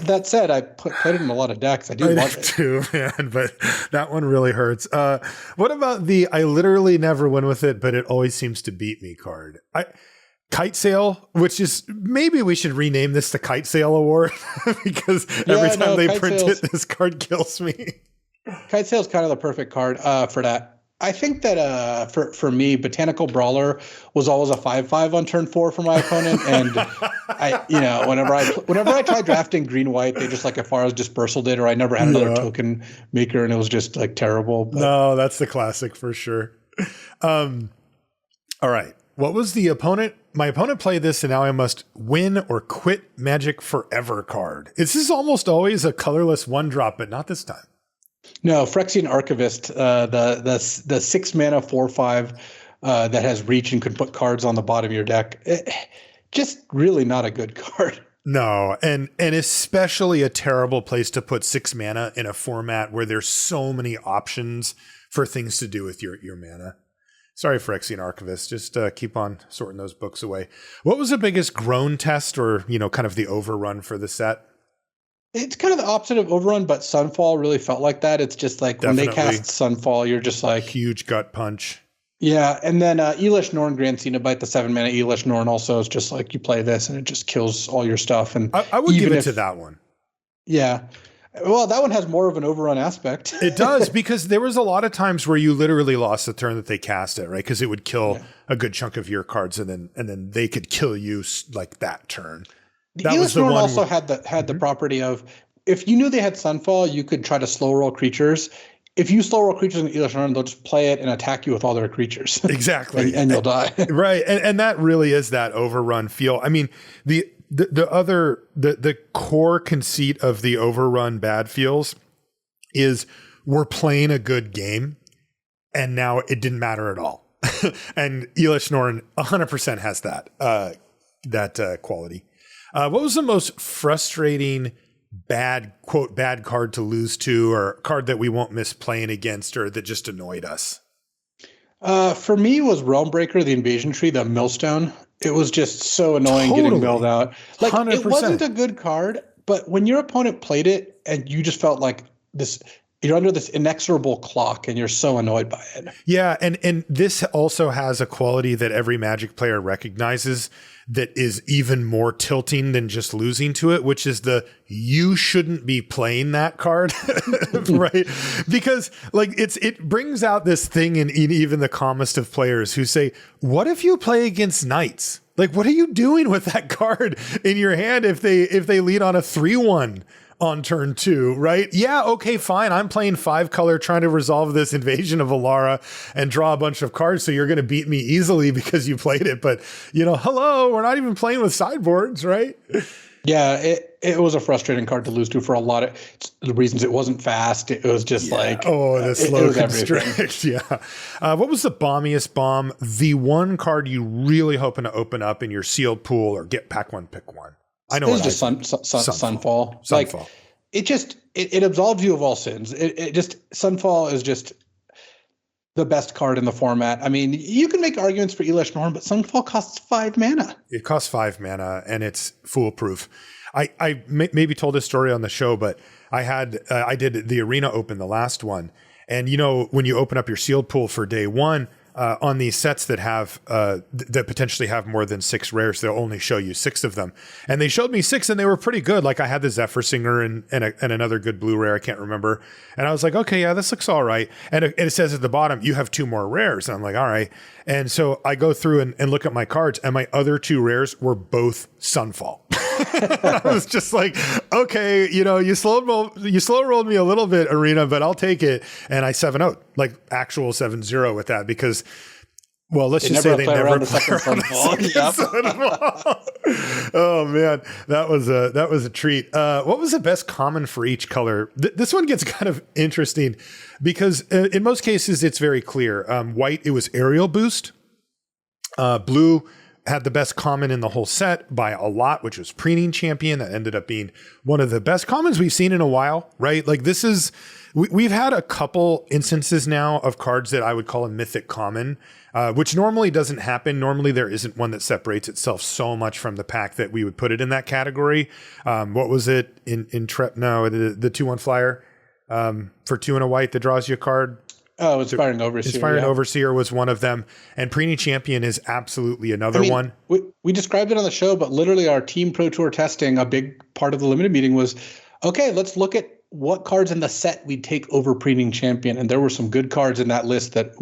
That said, I played it in a lot of decks. I do love it too, man. But that one really hurts. What about the I literally never win with it, but it always seems to beat me card? Kite Sail, which is, maybe we should rename this the Kite Sail Award because every time they print it, this card kills me. Kite Sail is kind of the perfect card for that. I think that for me, Botanical Brawler was always a 5/5 on turn 4 for my opponent, and whenever I tried drafting green-white, they just like as far as dispersal did, or I never had another token maker, and it was just like terrible. But. No, that's the classic for sure. All right, what was the opponent? My opponent played this, and now I must win or quit Magic forever card. This is almost always a colorless 1-drop, but not this time. No, Phyrexian Archivist, the 6-mana 4/5 that has reach and can put cards on the bottom of your deck. Just really not a good card. No, and especially a terrible place to put 6 mana in a format where there's so many options for things to do with your mana. Sorry, Phyrexian Archivist. Just keep on sorting those books away. What was the biggest groan test or, kind of the overrun for the set? It's kind of the opposite of Overrun, but Sunfall really felt like that. It's just like Definitely. When they cast Sunfall, you're just like... Huge gut punch. Yeah, and then Elish Norn Grand Cenobite, the 7-mana Elish Norn also is just like you play this and it just kills all your stuff. And I would give it to that one. Yeah. Well, that one has more of an overrun aspect. It does, because there was a lot of times where you literally lost the turn that they cast it, right? Because it would kill a good chunk of your cards, and then they could kill you like that turn. The Elish Norn also had the property of, if you knew they had Sunfall, you could try to slow roll creatures. If you slow roll creatures in Elish Norn, they'll just play it and attack you with all their creatures. Exactly. and you'll die. Right. And that really is that overrun feel. I mean, the core conceit of the overrun bad feels is we're playing a good game and now it didn't matter at all. And Elish Norn 100% has that quality. What was the most frustrating bad card to lose to, or card that we won't miss playing against, or that just annoyed us? For me, it was Realmbreaker, the Invasion Tree, the Millstone. It was just so annoying getting milled out. Like 100%. It wasn't a good card, but when your opponent played it and you just felt like this, you're under this inexorable clock and you're so annoyed by it. Yeah, and this also has a quality that every Magic player recognizes that is even more tilting than just losing to it, which is you shouldn't be playing that card, right? Because like it brings out this thing in even the calmest of players who say, what if you play against Knights? Like, what are you doing with that card in your hand if they lead on a 3-1 on turn 2, right? Yeah, okay, fine. I'm playing 5-color trying to resolve this invasion of Alara and draw a bunch of cards, so you're going to beat me easily because you played it. But, hello, we're not even playing with sideboards, right? Yeah, it was a frustrating card to lose to for a lot of the reasons. It wasn't fast. It was just the slow constrict. Yeah. What was the bombiest bomb? The one card you really hoping to open up in your sealed pool or get pack one, pick one? I know it's just Sunfall. Like it absolves you of all sins. Sunfall is just the best card in the format. I mean, you can make arguments for Elish Norn, but Sunfall costs 5 mana. It costs 5 mana and it's foolproof. I maybe told this story on the show, but I did the Arena Open, the last one. And when you open up your sealed pool for day one, on these sets that have that potentially have more than 6 rares, they'll only show you 6 of them. And they showed me 6 and they were pretty good. Like I had the Zephyr Singer and another good blue rare, I can't remember. And I was like, okay, yeah, this looks all right. And it says at the bottom, you have 2 more rares. And I'm like, all right. And so I go through and look at my cards, and my other 2 rares were both Sunfall. I was just like, okay, you slow rolled me a little bit, Arena, but I'll take it. And I 7-0, like actual 7-0 with that, because, well, let's just say they never play around the second Sunfall. Oh man, that was a treat. What was the best common for each color? This one gets kind of interesting because in most cases it's very clear. White, it was Aerial Boost. Blue had the best common in the whole set by a lot, which was Preening Champion. That ended up being one of the best commons we've seen in a while, right? Like we've had a couple instances now of cards that I would call a mythic common, which normally doesn't happen. Normally there isn't one that separates itself so much from the pack that we would put it in that category. What was it the 2/1 flyer for 2 and a white that draws you a card? Oh, Inspiring Overseer. Inspiring Overseer was one of them. And Preening Champion is absolutely another one. We described it on the show, but literally our Team Pro Tour testing, a big part of the limited meeting was, okay, let's look at what cards in the set we'd take over Preening Champion. And there were some good cards in that list that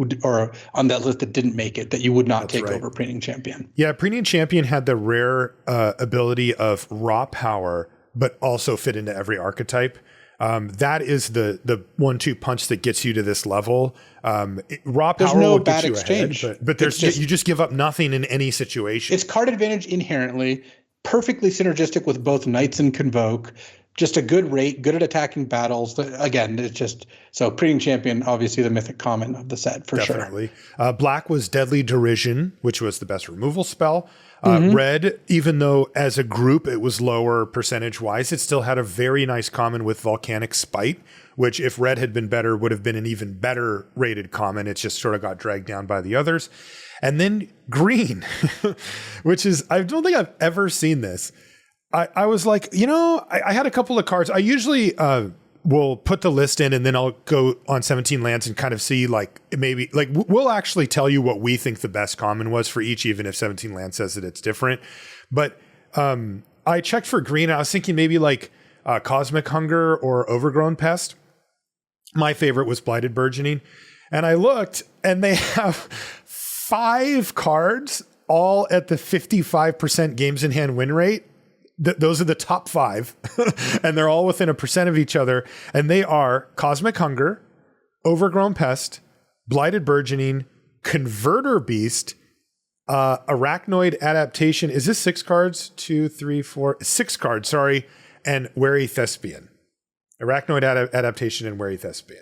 didn't make it, that you would not take over Preening Champion. Yeah, Preening Champion had the rare ability of raw power, but also fit into every archetype. That is the 1-2 punch that gets you to this level. Raw power will get you exchange. Ahead, but you just give up nothing in any situation. It's card advantage inherently, perfectly synergistic with both Knights and Convoke. Just a good rate, good at attacking battles. Again, it's just so Preening Champion, obviously the mythic common of the set for Definitely. Sure. Black was Deadly Derision, which was the best removal spell. Red, even though as a group it was lower percentage-wise, it still had a very nice common with Volcanic Spite, which if red had been better would have been an even better rated common. It just sort of got dragged down by the others. And then green, which is, I don't think I've ever seen this. I was like, I had a couple of cards. I usually will put the list in and then I'll go on 17 lands and kind of see we'll actually tell you what we think the best common was for each, even if 17 lands says that it's different. But I checked for green. I was thinking maybe Cosmic Hunger or Overgrown Pest. My favorite was Blighted Burgeoning. And I looked and they have 5 cards all at the 55% games in hand win rate. Those are the top 5 and they're all within a percent of each other. And they are Cosmic Hunger, Overgrown Pest, Blighted Burgeoning, Converter Beast, Arachnoid Adaptation. Is this 6 cards? 2, 3, 4, 6 cards. Sorry. And Wary Thespian. Arachnoid Adaptation and Wary Thespian.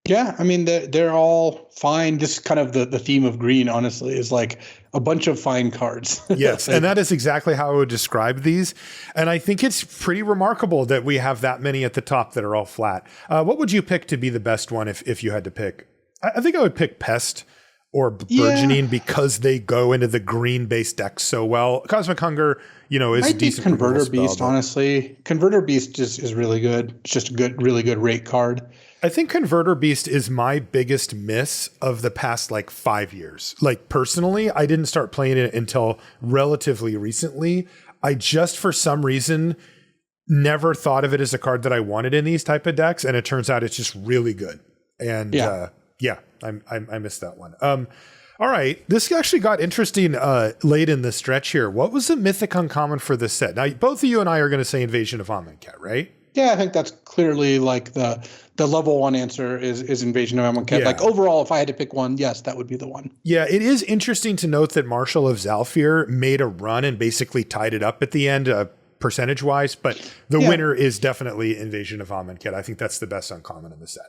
Yeah, I mean, they're all fine. This is kind of the theme of green, honestly, is like a bunch of fine cards. Yes, and that is exactly how I would describe these. And I think it's pretty remarkable that we have that many at the top that are all flat. What would you pick to be the best one if you had to pick? I think I would pick Pest or Burgeoning because they go into the green-based deck so well. Cosmic Hunger, is a decent Converter Beast, honestly. Converter Beast is really good. It's just a really good rate card. I think Converter Beast is my biggest miss of the past 5 years. Personally, I didn't start playing it until relatively recently. I just, for some reason, never thought of it as a card that I wanted in these type of decks. And it turns out it's just really good. And I missed that one. All right. This actually got interesting late in the stretch here. What was the mythic uncommon for this set? Now, both of you and I are going to say Invasion of Amonkhet, right? Yeah, I think that's clearly the level 1 answer is Invasion of Amonkhet. Yeah. Overall, if I had to pick one, yes, that would be the one. Yeah, it is interesting to note that Marshal of Zhalfir made a run and basically tied it up at the end, percentage-wise, but the winner is definitely Invasion of Amonkhet. I think that's the best uncommon in the set.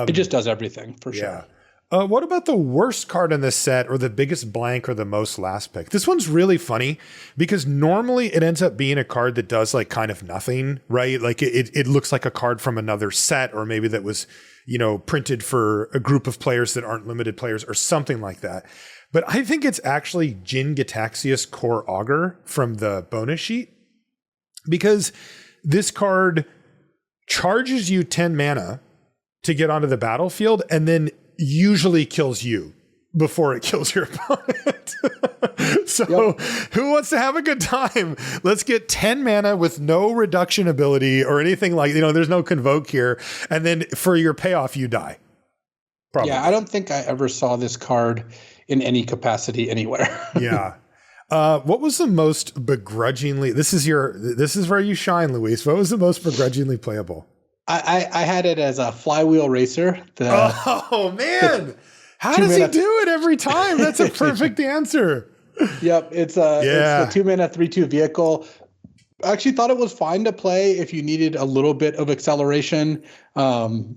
It just does everything, for sure. What about the worst card in this set, or the biggest blank, or the most last pick? This one's really funny because normally it ends up being a card that does kind of nothing, right? It looks like a card from another set, or maybe that was, printed for a group of players that aren't limited players or something like that. But I think it's actually Jin Gitaxias Core Augur from the bonus sheet, because this card charges you 10 mana to get onto the battlefield and then usually kills you before it kills your opponent. So who wants to have a good time? Let's get 10 mana with no reduction ability or anything there's no convoke here. And then for your payoff, you die. Probably. Yeah, I don't think I ever saw this card in any capacity anywhere. Yeah. What was the most begrudgingly, this is where you shine, Luis. What was the most begrudgingly playable? I had it as a flywheel racer. Oh man, how does he do it every time? That's a perfect answer. Yep, it's the 2 mana 3/2 vehicle. I actually thought it was fine to play if you needed a little bit of acceleration, and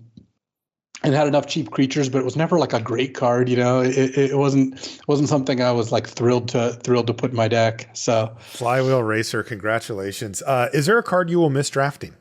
had enough cheap creatures, but it was never a great card. It wasn't something I was thrilled to put in my deck. So flywheel racer, congratulations. Is there a card you will miss drafting?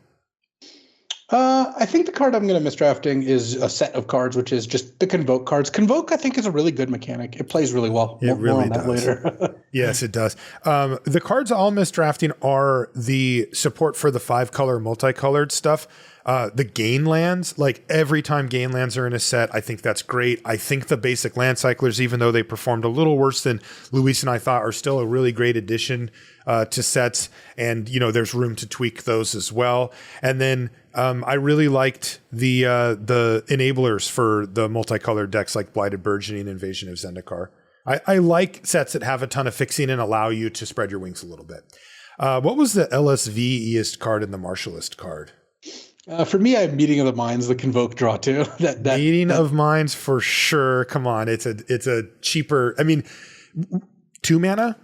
I think the card I'm going to miss drafting is a set of cards, which is just the Convoke cards. Convoke, I think, is a really good mechanic. It plays really well. It really does. Later. Yes, it does. The cards I'll miss drafting are the support for the 5-color multicolored stuff. The gain lands, every time gain lands are in a set, I think that's great. I think the basic land cyclers, even though they performed a little worse than Luis and I thought, are still a really great addition to sets. And, there's room to tweak those as well. And then I really liked the enablers for the multicolored decks like Blighted Burgeoning, Invasion of Zendikar. I like sets that have a ton of fixing and allow you to spread your wings a little bit. What was the LSV-iest card and the Martialist card? For me, I have Meeting of the Minds, the Convoke draw too. Meeting of Minds for sure. Come on, it's a cheaper. 2 mana.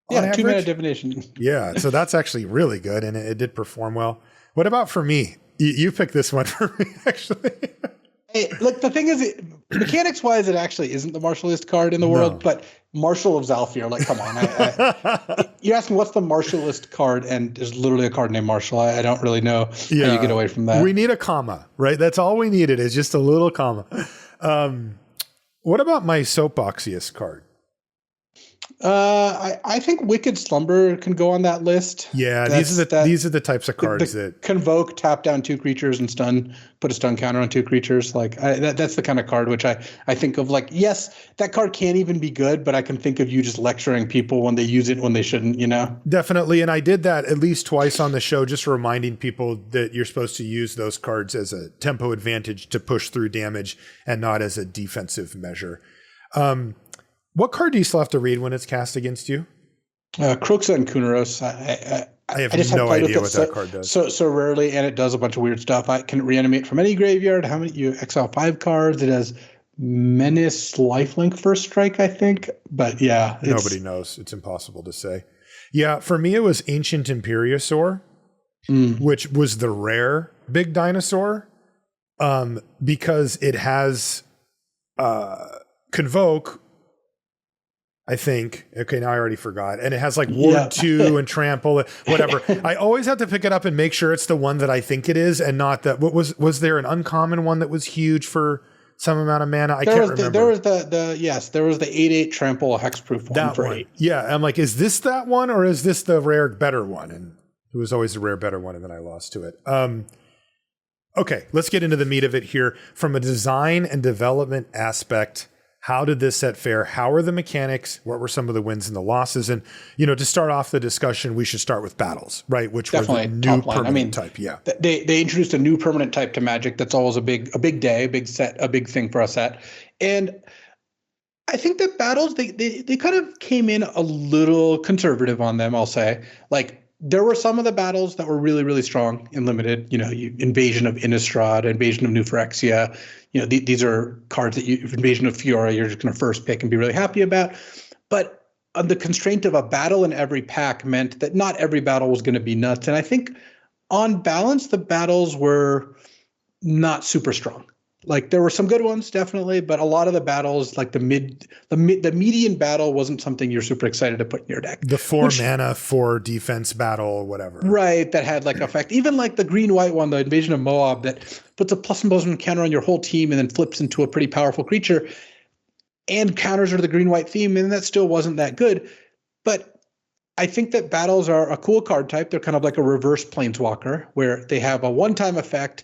Yeah, 2 mana divination. Yeah, so that's actually really good, and it did perform well. What about for me? You picked this one for me, actually. Hey, look, the thing is, Mechanics wise, it actually isn't the martialist card in the world, but Marshal of Zalfir, like, come on. You're asking what's the martialist card, and there's literally a card named Marshal. I don't really know how you get away from that. We need a comma, right? That's all we needed is just a little comma. What about my Soapboxiest card? I think Wicked Slumber can go on that list. Yeah, these are the types of cards that convoke, tap down 2 creatures and stun, put a stun counter on 2 creatures. Like that's the kind of card which I think of. Like, yes, that card can't even be good, but I can think of you just lecturing people when they use it when they shouldn't. You know, definitely. And I did that at least twice on the show, just reminding people that you're supposed to use those cards as a tempo advantage to push through damage and not as a defensive measure. What card do you still have to read when it's cast against you? Kroxa and Kunaros. I have no idea what that card does. So rarely, and it does a bunch of weird stuff. I can reanimate from any graveyard. How many? You exile 5 cards. It has Menace, Lifelink, First Strike, I think. But yeah. Nobody knows. It's impossible to say. Yeah, for me, it was Ancient Imperiosaur, which was the rare big dinosaur, because it has Convoke, I think. Okay, now I already forgot. And it has like Ward 2 and Trample, whatever. I always have to pick it up and make sure it's the one that I think it is and not that. What was there an uncommon one that was huge for some amount of mana? I can't remember. There was there was the 8/8 Trample hexproof one for 8. Yeah, I'm like, is this that one or is this the rare better one? And it was always the rare better one, and then I lost to it. Okay, let's get into the meat of it here. From a design and development aspect, how did this set fare? How are the mechanics? What were some of the wins and the losses? And, to start off the discussion, we should start with battles, right? Which definitely were the new permanent type. Yeah. They introduced a new permanent type to Magic. That's always a big day, a big set, a big thing for a set. And I think that battles, they kind of came in a little conservative on them, I'll say. Like, there were some of the battles that were really, really strong and limited. Invasion of Innistrad, Invasion of New Phyrexia. These are cards that Invasion of Fiora, you're just going to first pick and be really happy about. But the constraint of a battle in every pack meant that not every battle was going to be nuts. And I think on balance, the battles were not super strong. Like, there were some good ones, definitely, but a lot of the battles, like the median battle, wasn't something you're super excited to put in your deck. The 4 mana, 4 defense battle, whatever. Right, that had like effect. Even like the green-white one, the Invasion of Moab, that puts a +1/+1 counter on your whole team and then flips into a pretty powerful creature, and counters are the green-white theme, and that still wasn't that good. But I think that battles are a cool card type. They're kind of like a reverse Planeswalker, where they have a one-time effect.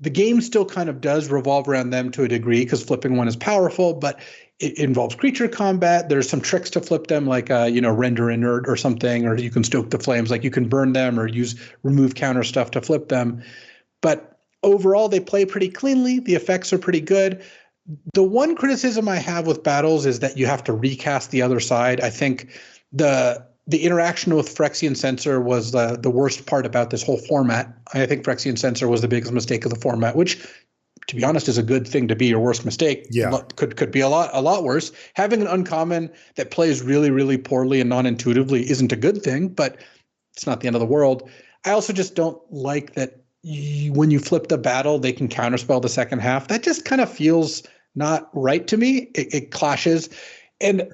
The game still kind of does revolve around them to a degree because flipping one is powerful, but it involves creature combat. There's some tricks to flip them, like render inert or something, or you can stoke the flames, like you can burn them or use remove counter stuff to flip them. But overall, they play pretty cleanly. The effects are pretty good. The one criticism I have with battles is that you have to recast the other side. I think the interaction with Phyrexian Censor was the worst part about this whole format. I think Phyrexian Censor was the biggest mistake of the format, which, to be honest, is a good thing to be your worst mistake. Yeah. Could be a lot worse. Having an uncommon that plays really, really poorly and non-intuitively isn't a good thing, but it's not the end of the world. I also just don't like that when you flip the battle, they can counterspell the second half. That just kind of feels not right to me. It clashes. And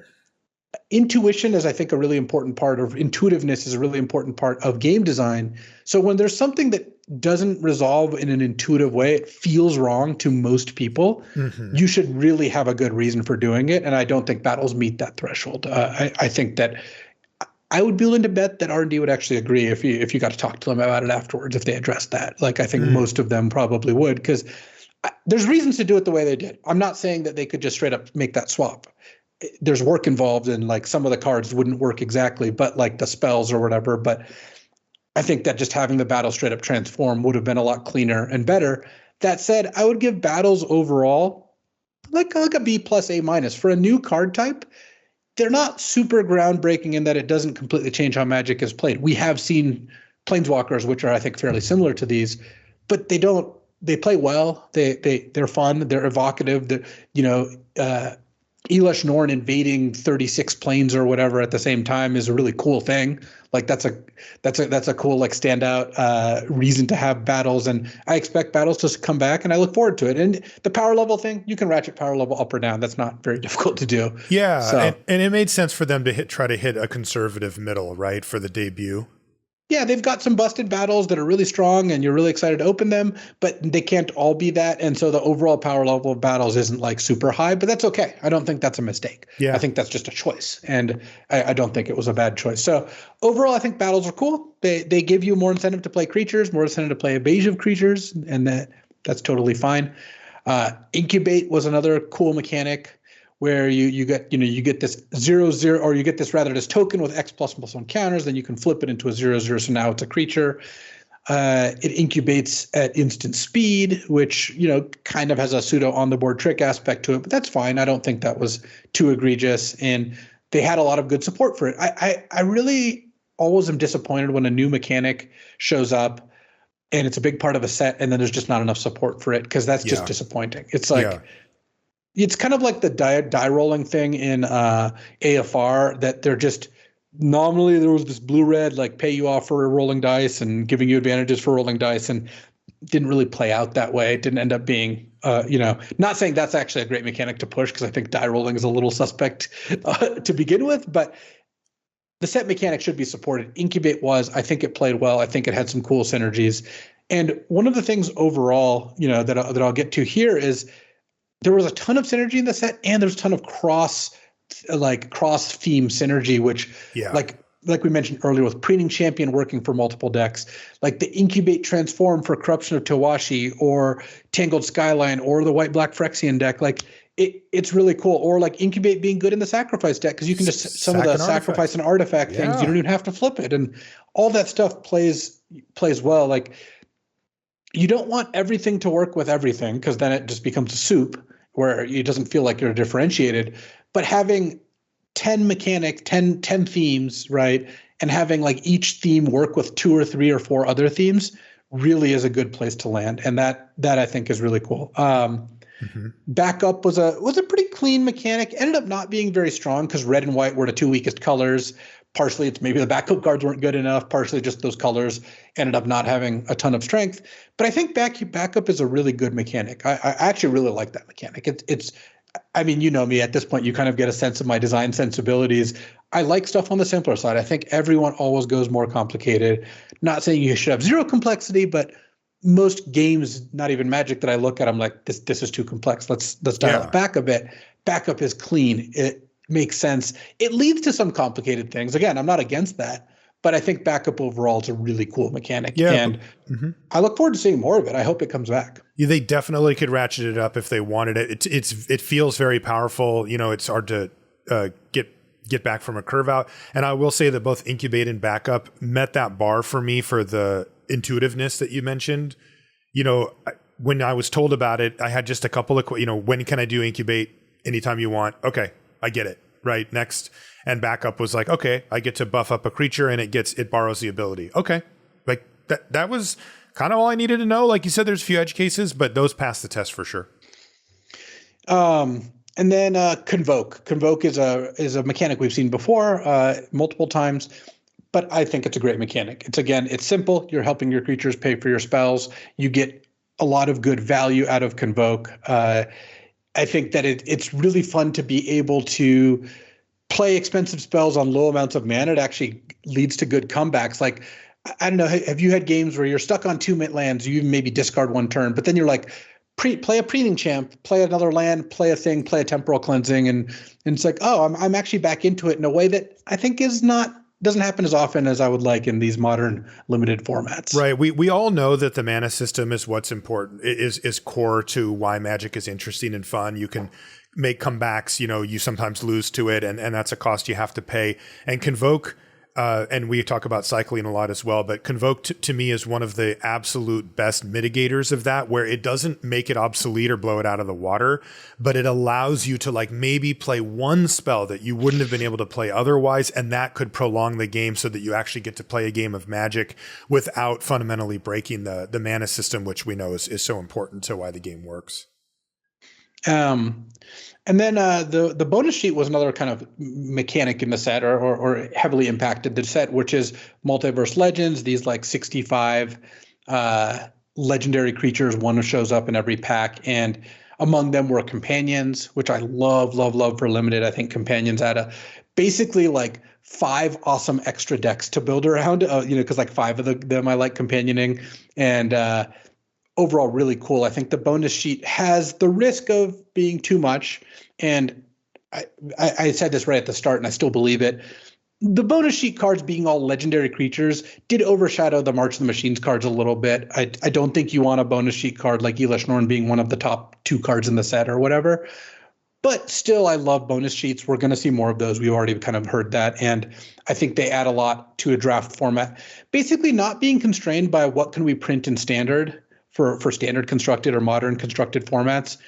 intuition is, I think, a really important part of intuitiveness is a really important part of game design. So when there's something that doesn't resolve in an intuitive way, it feels wrong to most people. Mm-hmm. You should really have a good reason for doing it. And I don't think battles meet that threshold. I think that I would be willing to bet that R&D would actually agree if you got to talk to them about it afterwards, if they addressed that. Like, I think most of them probably would, because there's reasons to do it the way they did. I'm not saying that they could just straight up make that swap. There's work involved, and like some of the cards wouldn't work exactly, but like the spells or whatever. But I think that just having the battle straight up transform would have been a lot cleaner and better. That said, I would give battles overall like a B plus A-. For a new card type, they're not super groundbreaking in that it doesn't completely change how Magic is played. We have seen Planeswalkers, which are, I think, fairly similar to these, but they play well. They're fun. They're evocative. Elish Norn invading 36 planes or whatever at the same time is a really cool thing. Like that's a cool like standout reason to have battles, and I expect battles to come back, and I look forward to it. And the power level thing, you can ratchet power level up or down. That's not very difficult to do. Yeah, so, and it made sense for them to try to hit a conservative middle, right, for the debut. Yeah, they've got some busted battles that are really strong and you're really excited to open them, but they can't all be that. And so the overall power level of battles isn't like super high, but that's okay. I don't think that's a mistake. Yeah. I think that's just a choice. And I don't think it was a bad choice. So overall, I think battles are cool. They give you more incentive to play creatures, more incentive to play evasive creatures, and that's totally fine. Incubate was another cool mechanic where you get this 0/0, or you get this token with X++1 counters, then you can flip it into a 0/0. So now it's a creature. It incubates at instant speed, which kind of has a pseudo on the board trick aspect to it, but that's fine. I don't think that was too egregious, and they had a lot of good support for it. I really always am disappointed when a new mechanic shows up and it's a big part of a set, and then there's just not enough support for it, because that's just disappointing. It's like. Yeah. It's kind of like the die rolling thing in AFR, that they're just nominally there was this blue-red like pay you off for rolling dice and giving you advantages for rolling dice, and didn't really play out that way. It didn't end up being, not saying that's actually a great mechanic to push, because I think die rolling is a little suspect to begin with, but the set mechanic should be supported. Incubate was, I think it played well. I think it had some cool synergies. And one of the things overall, that I'll get to here is, there was a ton of synergy in the set, and there's a ton of cross theme synergy, which like we mentioned earlier with Preening Champion working for multiple decks, like the Incubate Transform for Corruption of Tawashi, or Tangled Skyline, or the White Black Phyrexian deck. Like it's really cool. Or like Incubate being good in the Sacrifice deck, because you can just some of the Sacrifice and Artifact things, you don't even have to flip it, and all that stuff plays well. Like, you don't want everything to work with everything, because then it just becomes a soup where it doesn't feel like you're differentiated. But having 10 themes, right, and having like each theme work with 2 or 3 or 4 other themes really is a good place to land, and that I think is really cool. Backup was a pretty clean mechanic. Ended up not being very strong because red and white were the 2 weakest colors. Partially, it's maybe the backup cards weren't good enough. Partially, just those colors ended up not having a ton of strength. But I think backup is a really good mechanic. I actually really like that mechanic. It's I mean, you know me at this point. You kind of get a sense of my design sensibilities. I like stuff on the simpler side. I think everyone always goes more complicated. Not saying you should have zero complexity, but most games, not even Magic, that I look at, I'm like, this is too complex. Let's dial it back a bit. Backup is clean. It makes sense. It leads to some complicated things. Again, I'm not against that, but I think backup overall is a really cool mechanic. Yeah, and I look forward to seeing more of it. I hope it comes back. Yeah, they definitely could ratchet it up if they wanted it. It feels very powerful. It's hard to get back from a curve out. And I will say that both Incubate and Backup met that bar for me for the intuitiveness that you mentioned. When I was told about it, I had just a couple of, when can I do Incubate? Anytime you want. Okay, I get it. Right, next. And Backup was like, okay, I get to buff up a creature and it borrows the ability. Okay, like that was kind of all I needed to know. Like you said, there's a few edge cases, but those passed the test for sure. And then Convoke. Convoke is a mechanic we've seen before multiple times, but I think it's a great mechanic. It's simple. You're helping your creatures pay for your spells. You get a lot of good value out of Convoke. I think that it's really fun to be able to play expensive spells on low amounts of mana. It actually leads to good comebacks. Like, I don't know, have you had games where you're stuck on 2 lands, you maybe discard 1 turn, but then you're like, play a Preening Champ, play another land, play a thing, play a Temporal Cleansing, and it's like, oh, I'm actually back into it in a way that I think doesn't happen as often as I would like in these modern limited formats. Right. We all know that the mana system is what's important, is core to why Magic is interesting and fun. You can make comebacks, you sometimes lose to it, and that's a cost you have to pay. And Convoke, and we talk about cycling a lot as well, but Convoke to me is one of the absolute best mitigators of that, where it doesn't make it obsolete or blow it out of the water, but it allows you to like maybe play 1 spell that you wouldn't have been able to play otherwise, and that could prolong the game so that you actually get to play a game of Magic without fundamentally breaking the mana system, which we know is so important to why the game works. And then the bonus sheet was another kind of mechanic in the set, or heavily impacted the set, which is Multiverse Legends. These like 65 legendary creatures. One shows up in every pack, and among them were companions, which I love for limited. I think companions had basically like 5 awesome extra decks to build around. Because like 5 of them I like companioning, and overall really cool. I think the bonus sheet has the risk of being too much. And I said this right at the start, and I still believe it. The bonus sheet cards being all legendary creatures did overshadow the March of the Machines cards a little bit. I don't think you want a bonus sheet card like Elish Norn being one of the top 2 cards in the set or whatever. But still, I love bonus sheets. We're going to see more of those. We've already kind of heard that. And I think they add a lot to a draft format. Basically not being constrained by what can we print in standard for standard constructed or modern constructed formats.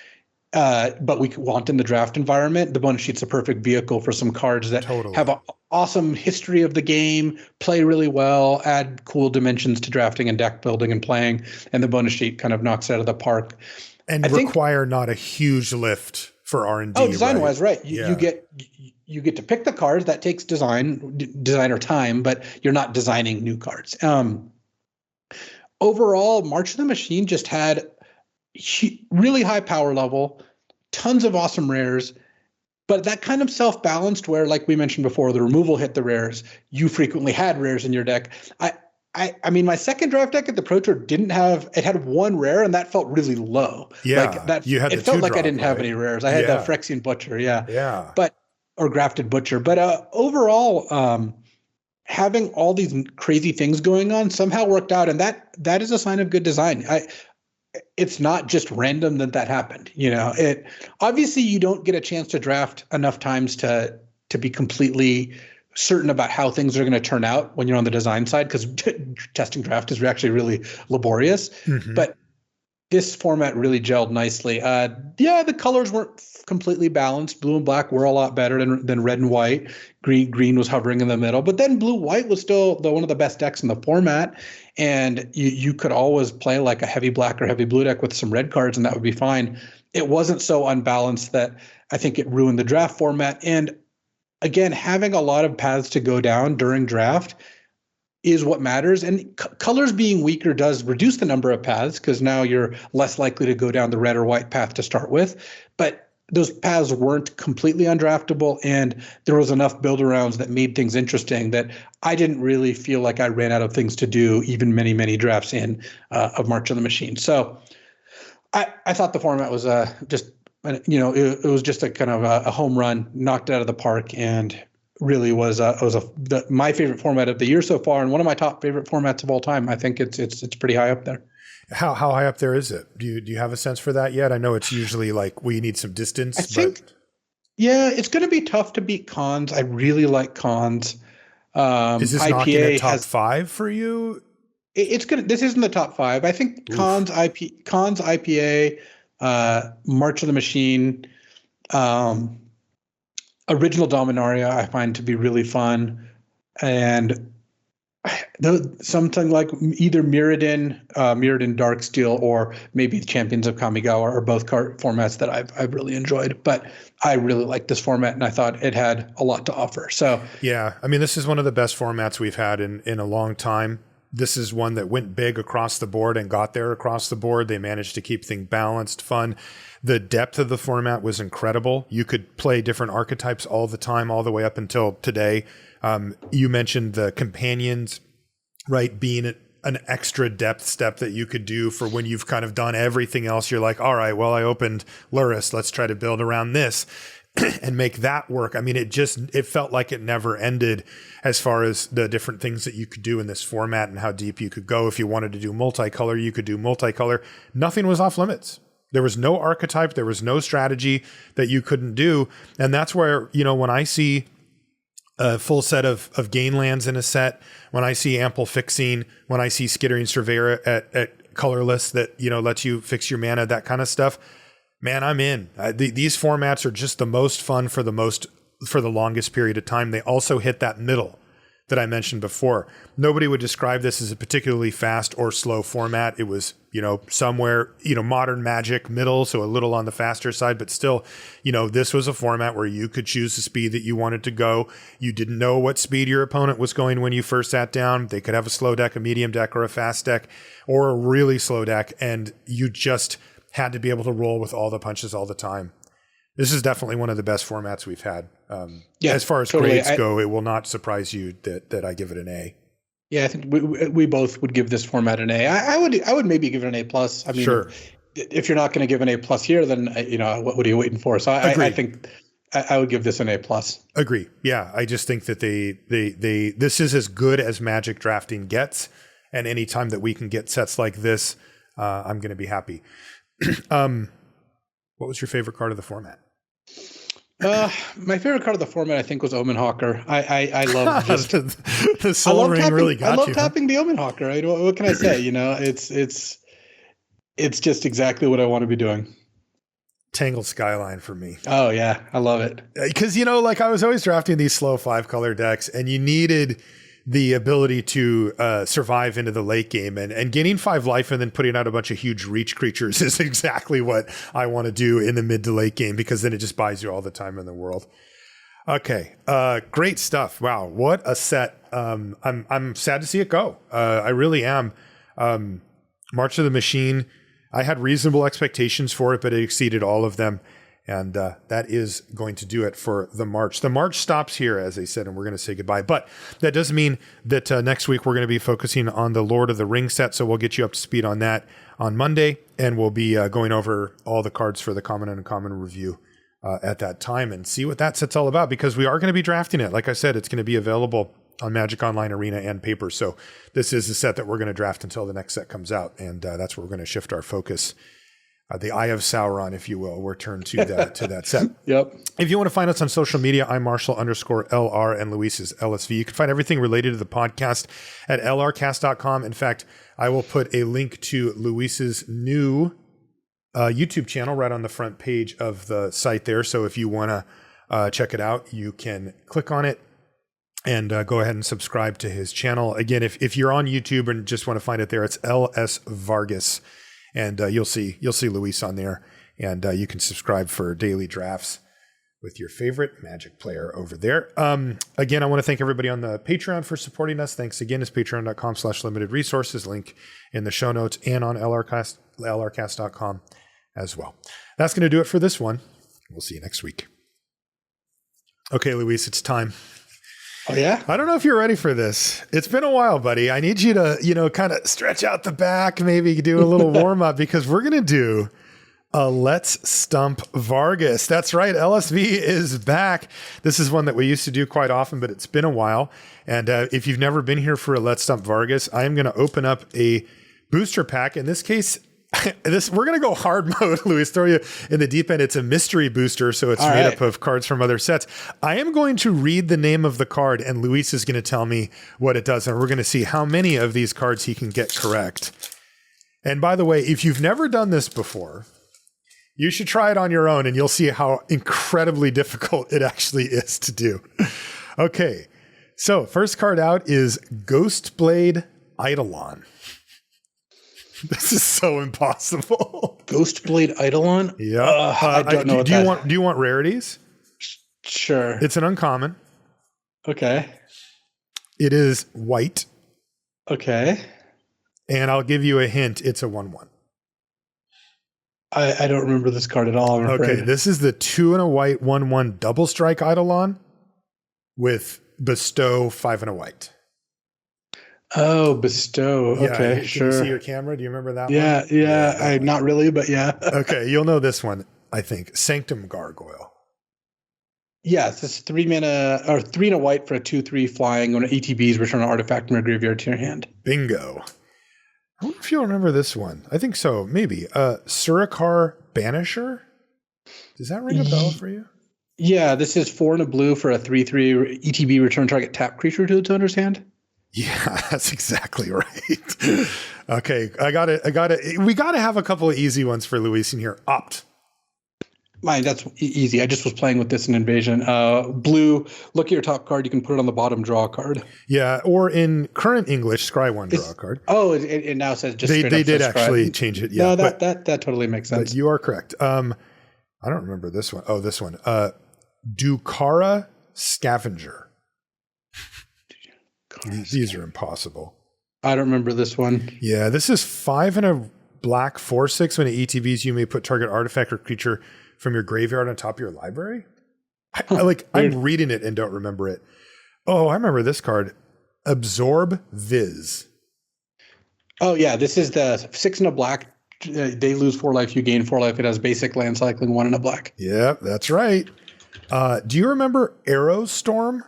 But we want in the draft environment. The bonus sheet's a perfect vehicle for some cards that have an awesome history of the game, play really well, add cool dimensions to drafting and deck building and playing, and the bonus sheet kind of knocks it out of the park. And require not a huge lift for R&D. Oh, design-wise, right. You get to pick the cards. That takes designer time, but you're not designing new cards. Overall, March of the Machine just had really high power level, tons of awesome rares, but that kind of self-balanced where, like we mentioned before, the removal hit the rares. You frequently had rares in your deck. I mean, my second draft deck at the Pro Tour had 1 rare, and that felt really low. Yeah, like that. You had it felt like I didn't have any rares. I had the Phyrexian Butcher, yeah, or Grafted Butcher. But overall, having all these crazy things going on somehow worked out, and that is a sign of good design. It's not just random that happened. It obviously you don't get a chance to draft enough times to be completely certain about how things are going to turn out when you're on the design side, because testing draft is actually really laborious. Mm-hmm. But this format really gelled nicely. The colors weren't completely balanced. Blue and black were a lot better than red and white. Green was hovering in the middle. But then blue-white was still one of the best decks in the format. And you could always play like a heavy black or heavy blue deck with some red cards, and that would be fine. It wasn't so unbalanced that I think it ruined the draft format. And again, having a lot of paths to go down during draft is what matters. And colors being weaker does reduce the number of paths, because now you're less likely to go down the red or white path to start with. But those paths weren't completely undraftable, and there was enough build-arounds that made things interesting that I didn't really feel like I ran out of things to do, even many, many drafts in of March of the Machine. So I thought the format was it was just a kind of a home run, knocked it out of the park, and really was my favorite format of the year so far, and one of my top favorite formats of all time. I think it's pretty high up there. How high up there is it? Do you have a sense for that yet? I know it's usually like we need some distance. I think, it's going to be tough to beat Cons. I really like Cons. Is this knocking a top 5 for you? It's good. This isn't the top 5. I think Cons, IPA, March of the Machine, Original Dominaria I find to be really fun, and something like either Mirrodin Darksteel, or maybe the Champions of Kamigawa are both card formats that I've really enjoyed. But I really like this format, and I thought it had a lot to offer. So yeah, I mean, this is one of the best formats we've had in a long time. This is one that went big across the board and got there across the board. They managed to keep things balanced, fun. The depth of the format was incredible. You could play different archetypes all the time, all the way up until today. You mentioned the companions, right, being an extra depth step that you could do for when you've kind of done everything else. You're like, all right, well, I opened Luris. Let's try to build around this and make that work. I mean, it felt like it never ended as far as the different things that you could do in this format and how deep you could go. If you wanted to do multicolor, you could do multicolor. Nothing was off limits. There was no archetype. There was no strategy that you couldn't do. And that's where, when I see a full set of gain lands in a set, when I see ample fixing, when I see Skittering Surveyor at colorless that, lets you fix your mana, that kind of stuff, man, I'm in. These formats are just the most fun for the longest period of time. They also hit that middle. that I mentioned before. Nobody would describe this as a particularly fast or slow format. It was, somewhere, modern Magic middle, so a little on the faster side, but still, this was a format where you could choose the speed that you wanted to go. You didn't know what speed your opponent was going when you first sat down. They could have a slow deck, a medium deck, or a fast deck, or a really slow deck, and you just had to be able to roll with all the punches all the time. This is definitely one of the best formats we've had. As far as totally. Grades go, it will not surprise you that I give it an A. Yeah, I think we both would give this format an A. I would maybe give it an A plus. I mean, sure. If you're not going to give an A plus here, then what are you waiting for? So I think I would give this an A plus. Agree. Yeah, I just think that they this is as good as Magic drafting gets, and anytime that we can get sets like this, I'm going to be happy. What was your favorite card of the format? My favorite card of the format, I think, was Omen Hawker. I love just the Soul Ring really got you. I love tapping the Omen Hawker. What can I say? It's just exactly what I want to be doing. Tangled Skyline for me. Oh yeah, I love it. Because I was always drafting these slow 5-color decks, and you needed the ability to survive into the late game, and gaining 5 life and then putting out a bunch of huge reach creatures is exactly what I want to do in the mid to late game, because then it just buys you all the time in the world. Okay, great stuff. Wow, what a set. I'm sad to see it go. I really am. March of the Machine, I had reasonable expectations for it, but it exceeded all of them. And that is going to do it for the March. The March stops here, as I said, and we're going to say goodbye. But that does mean that next week we're going to be focusing on the Lord of the Rings set. So we'll get you up to speed on that on Monday. And we'll be going over all the cards for the Common and Uncommon review at that time and see what that set's all about. Because we are going to be drafting it. Like I said, it's going to be available on Magic Online Arena and paper. So this is the set that we're going to draft until the next set comes out. And that's where we're going to shift our focus. The Eye of Sauron, if you will, we're turned to that set. Yep. If you want to find us on social media, I'm Marshall_LR and Luis is LSV. You can find everything related to the podcast at lrcast.com. In fact, I will put a link to Luis's new YouTube channel right on the front page of the site there. So if you want to check it out, you can click on it and go ahead and subscribe to his channel. Again, if you're on YouTube and just want to find it there, it's LS Vargas. And you'll see Luis on there, and you can subscribe for daily drafts with your favorite Magic player over there. Again, I want to thank everybody on the Patreon for supporting us. Thanks again. It's patreon.com/limited resources, link in the show notes and on lrcast.com as well. That's going to do it for this one. We'll see you next week. Okay, Luis, it's time. Oh, yeah? I don't know if you're ready for this. It's been a while, buddy. I need you to, kind of stretch out the back, maybe do a little warm up, because we're going to do a Let's Stump Vargas. That's right. LSV is back. This is one that we used to do quite often, but it's been a while. And if you've never been here for a Let's Stump Vargas, I am going to open up a booster pack. In this case, we're going to go hard mode, Luis, throw you in the deep end. It's a mystery booster, so it's made up of cards from other sets. I am going to read the name of the card, and Luis is going to tell me what it does, and we're going to see how many of these cards he can get correct. And by the way, if you've never done this before, you should try it on your own, and you'll see how incredibly difficult it actually is to do. Okay, so first card out is Ghostblade Eidolon. This is so impossible. Ghostblade Eidolon? Yeah. I don't know. Do you want rarities? Sure. It's an uncommon. Okay. It is white. Okay. And I'll give you a hint. It's a 1/1. I don't remember this card at all, I'm afraid. Okay. This is the 2 and a white 1/1 double strike Eidolon with bestow 5 and a white. Oh, bestow. Okay, can sure. You see your camera? Do you remember that one? Yeah. Not really, but yeah. Okay, you'll know this one, I think. Sanctum Gargoyle. Yes, it's 3 mana or 3 and a white for a 2/3 flying. When ETBs, return an artifact from your graveyard to your hand. Bingo. I wonder if you'll remember this one. I think so, maybe. Surikar Banisher? Does that ring a bell for you? Yeah, this is 4 and a blue for a 3/3 ETB, return target tap creature to its owner's hand. Yeah, that's exactly right. Okay, I got it. We got to have a couple of easy ones for Luis in here. Opt. Mine, that's easy. I just was playing with this in Invasion. Blue, look at your top card. You can put it on the bottom, draw a card. Yeah, or in current English, scry one, draw a card. Oh, it now says just they did actually change it. Yeah, no, that totally makes sense. But you are correct. I don't remember this one. Oh, this one. Dukara Scavenger. These are impossible. I don't remember this one. Yeah, this is 5 and a black 4/6. When it ETBs, you may put target artifact or creature from your graveyard on top of your library. I'm reading it and don't remember it. Oh, I remember this card. Absorb Viz. Oh yeah, this is the 6 and a black. They lose 4 life, you gain 4 life. It has basic land cycling, 1 and a black. Yeah, that's right. Do you remember Arrow Storm?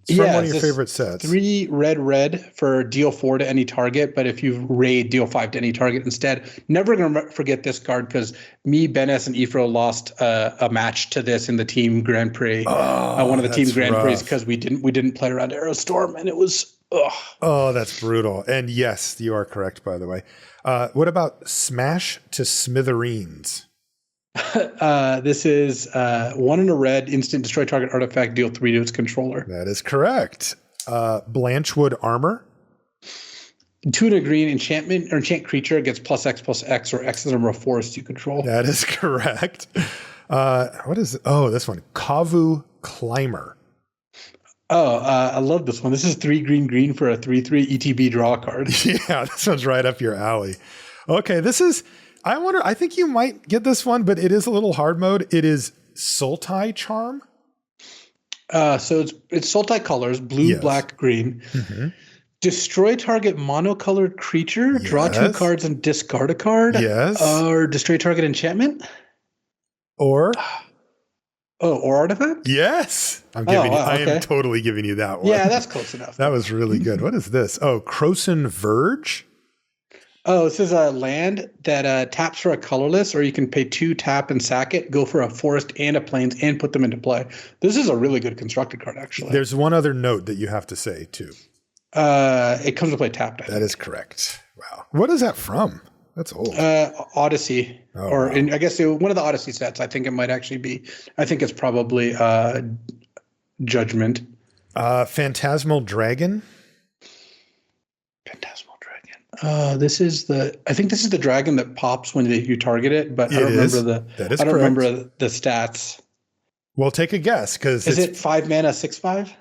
It's from one of your favorite sets. 3 red for deal 4 to any target, but if you raid, deal 5 to any target instead. Never gonna forget this card because me, Benes, and Ifro lost a match to this in the team Grand Prix. One of the team Grand Prix because we didn't play around Arrow Storm, and it was Oh, that's brutal. And yes, you are correct, by the way. What about Smash to Smithereens? This is 1 in a red, instant destroy target artifact, deal 3 to its controller. That is correct. Blanchwood Armor. 2 in a green, enchantment or enchant creature gets +X/+X or X is the number of forests you control. That is correct. What is it? Oh, this one. Kavu Climber. I love this one. This is 3 green for a 3/3 ETB draw card. Yeah, this one's right up your alley. Okay, this is... I think you might get this one, but it is a little hard mode. It is Sultai Charm. So it's Sultai colors, blue, black, green. Mm-hmm. Destroy target monocolored creature, draw 2 cards and discard a card. Yes. Or destroy target enchantment. Or artifact? Yes. I am totally giving you that one. Yeah, that's close enough. That was really good. What is this? Oh, Croson Verge. Oh, this is a land that taps for a colorless, or you can pay 2, tap, and sack it, go for a forest and a plains, and put them into play. This is a really good constructed card, actually. There's one other note that you have to say, too. It comes to play tapped. That is correct. Wow. What is that from? That's old. Odyssey. I guess one of the Odyssey sets. I think it might actually be. I think it's probably Judgment. Phantasmal Dragon. This is I think this is the dragon that pops when you target it, but I don't remember the stats. Well, take a guess because is it 5 mana 6/5?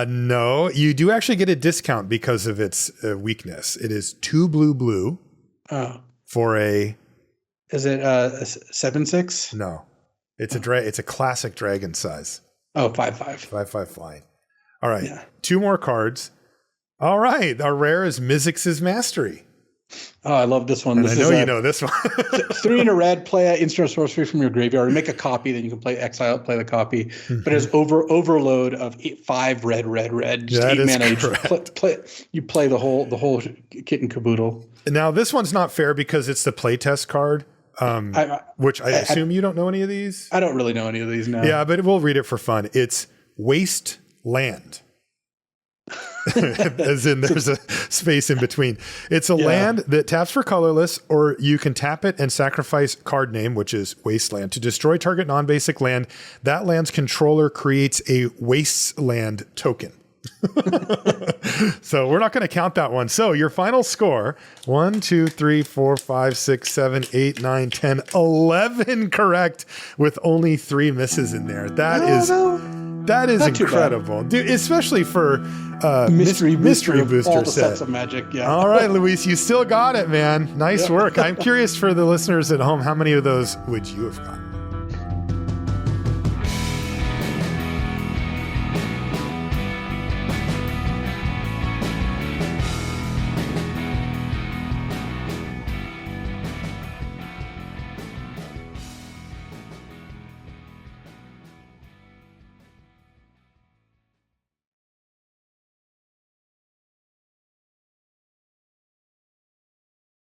No, you do actually get a discount because of its weakness. It is 2 blue. Oh, for a. Is it 7/6? No, it's it's a classic dragon size. Oh, 5/5. 5/5 flying. All right, 2 more cards. All right, our rare is Mizzix's Mastery. Oh, I love this one. I know you know this one. 3 in a red, play an instant sorcery from your graveyard, make a copy, then you can play exile, play the copy. Mm-hmm. But it's overload of 5 red. Just that 8 mana. You play the whole kit and caboodle. Now this one's not fair because it's the playtest card, which I assume you don't know any of these. I don't really know any of these now. Yeah, but we'll read it for fun. It's Waste Land. As in there's a space in between. It's a land that taps for colorless, or you can tap it and sacrifice card name, which is Wasteland, to destroy target non-basic land. That land's controller creates a Wasteland token. So we're not going to count that one. So your final score, 1, 2, 3, 4, 5, 6, 7, 8, 9, 10, 11 correct with only 3 misses in there. That is incredible, dude, especially for mystery booster all the set. Sets of Magic. Yeah. All right, Luis, you still got it, man. Nice work. I'm curious for the listeners at home, how many of those would you have gotten?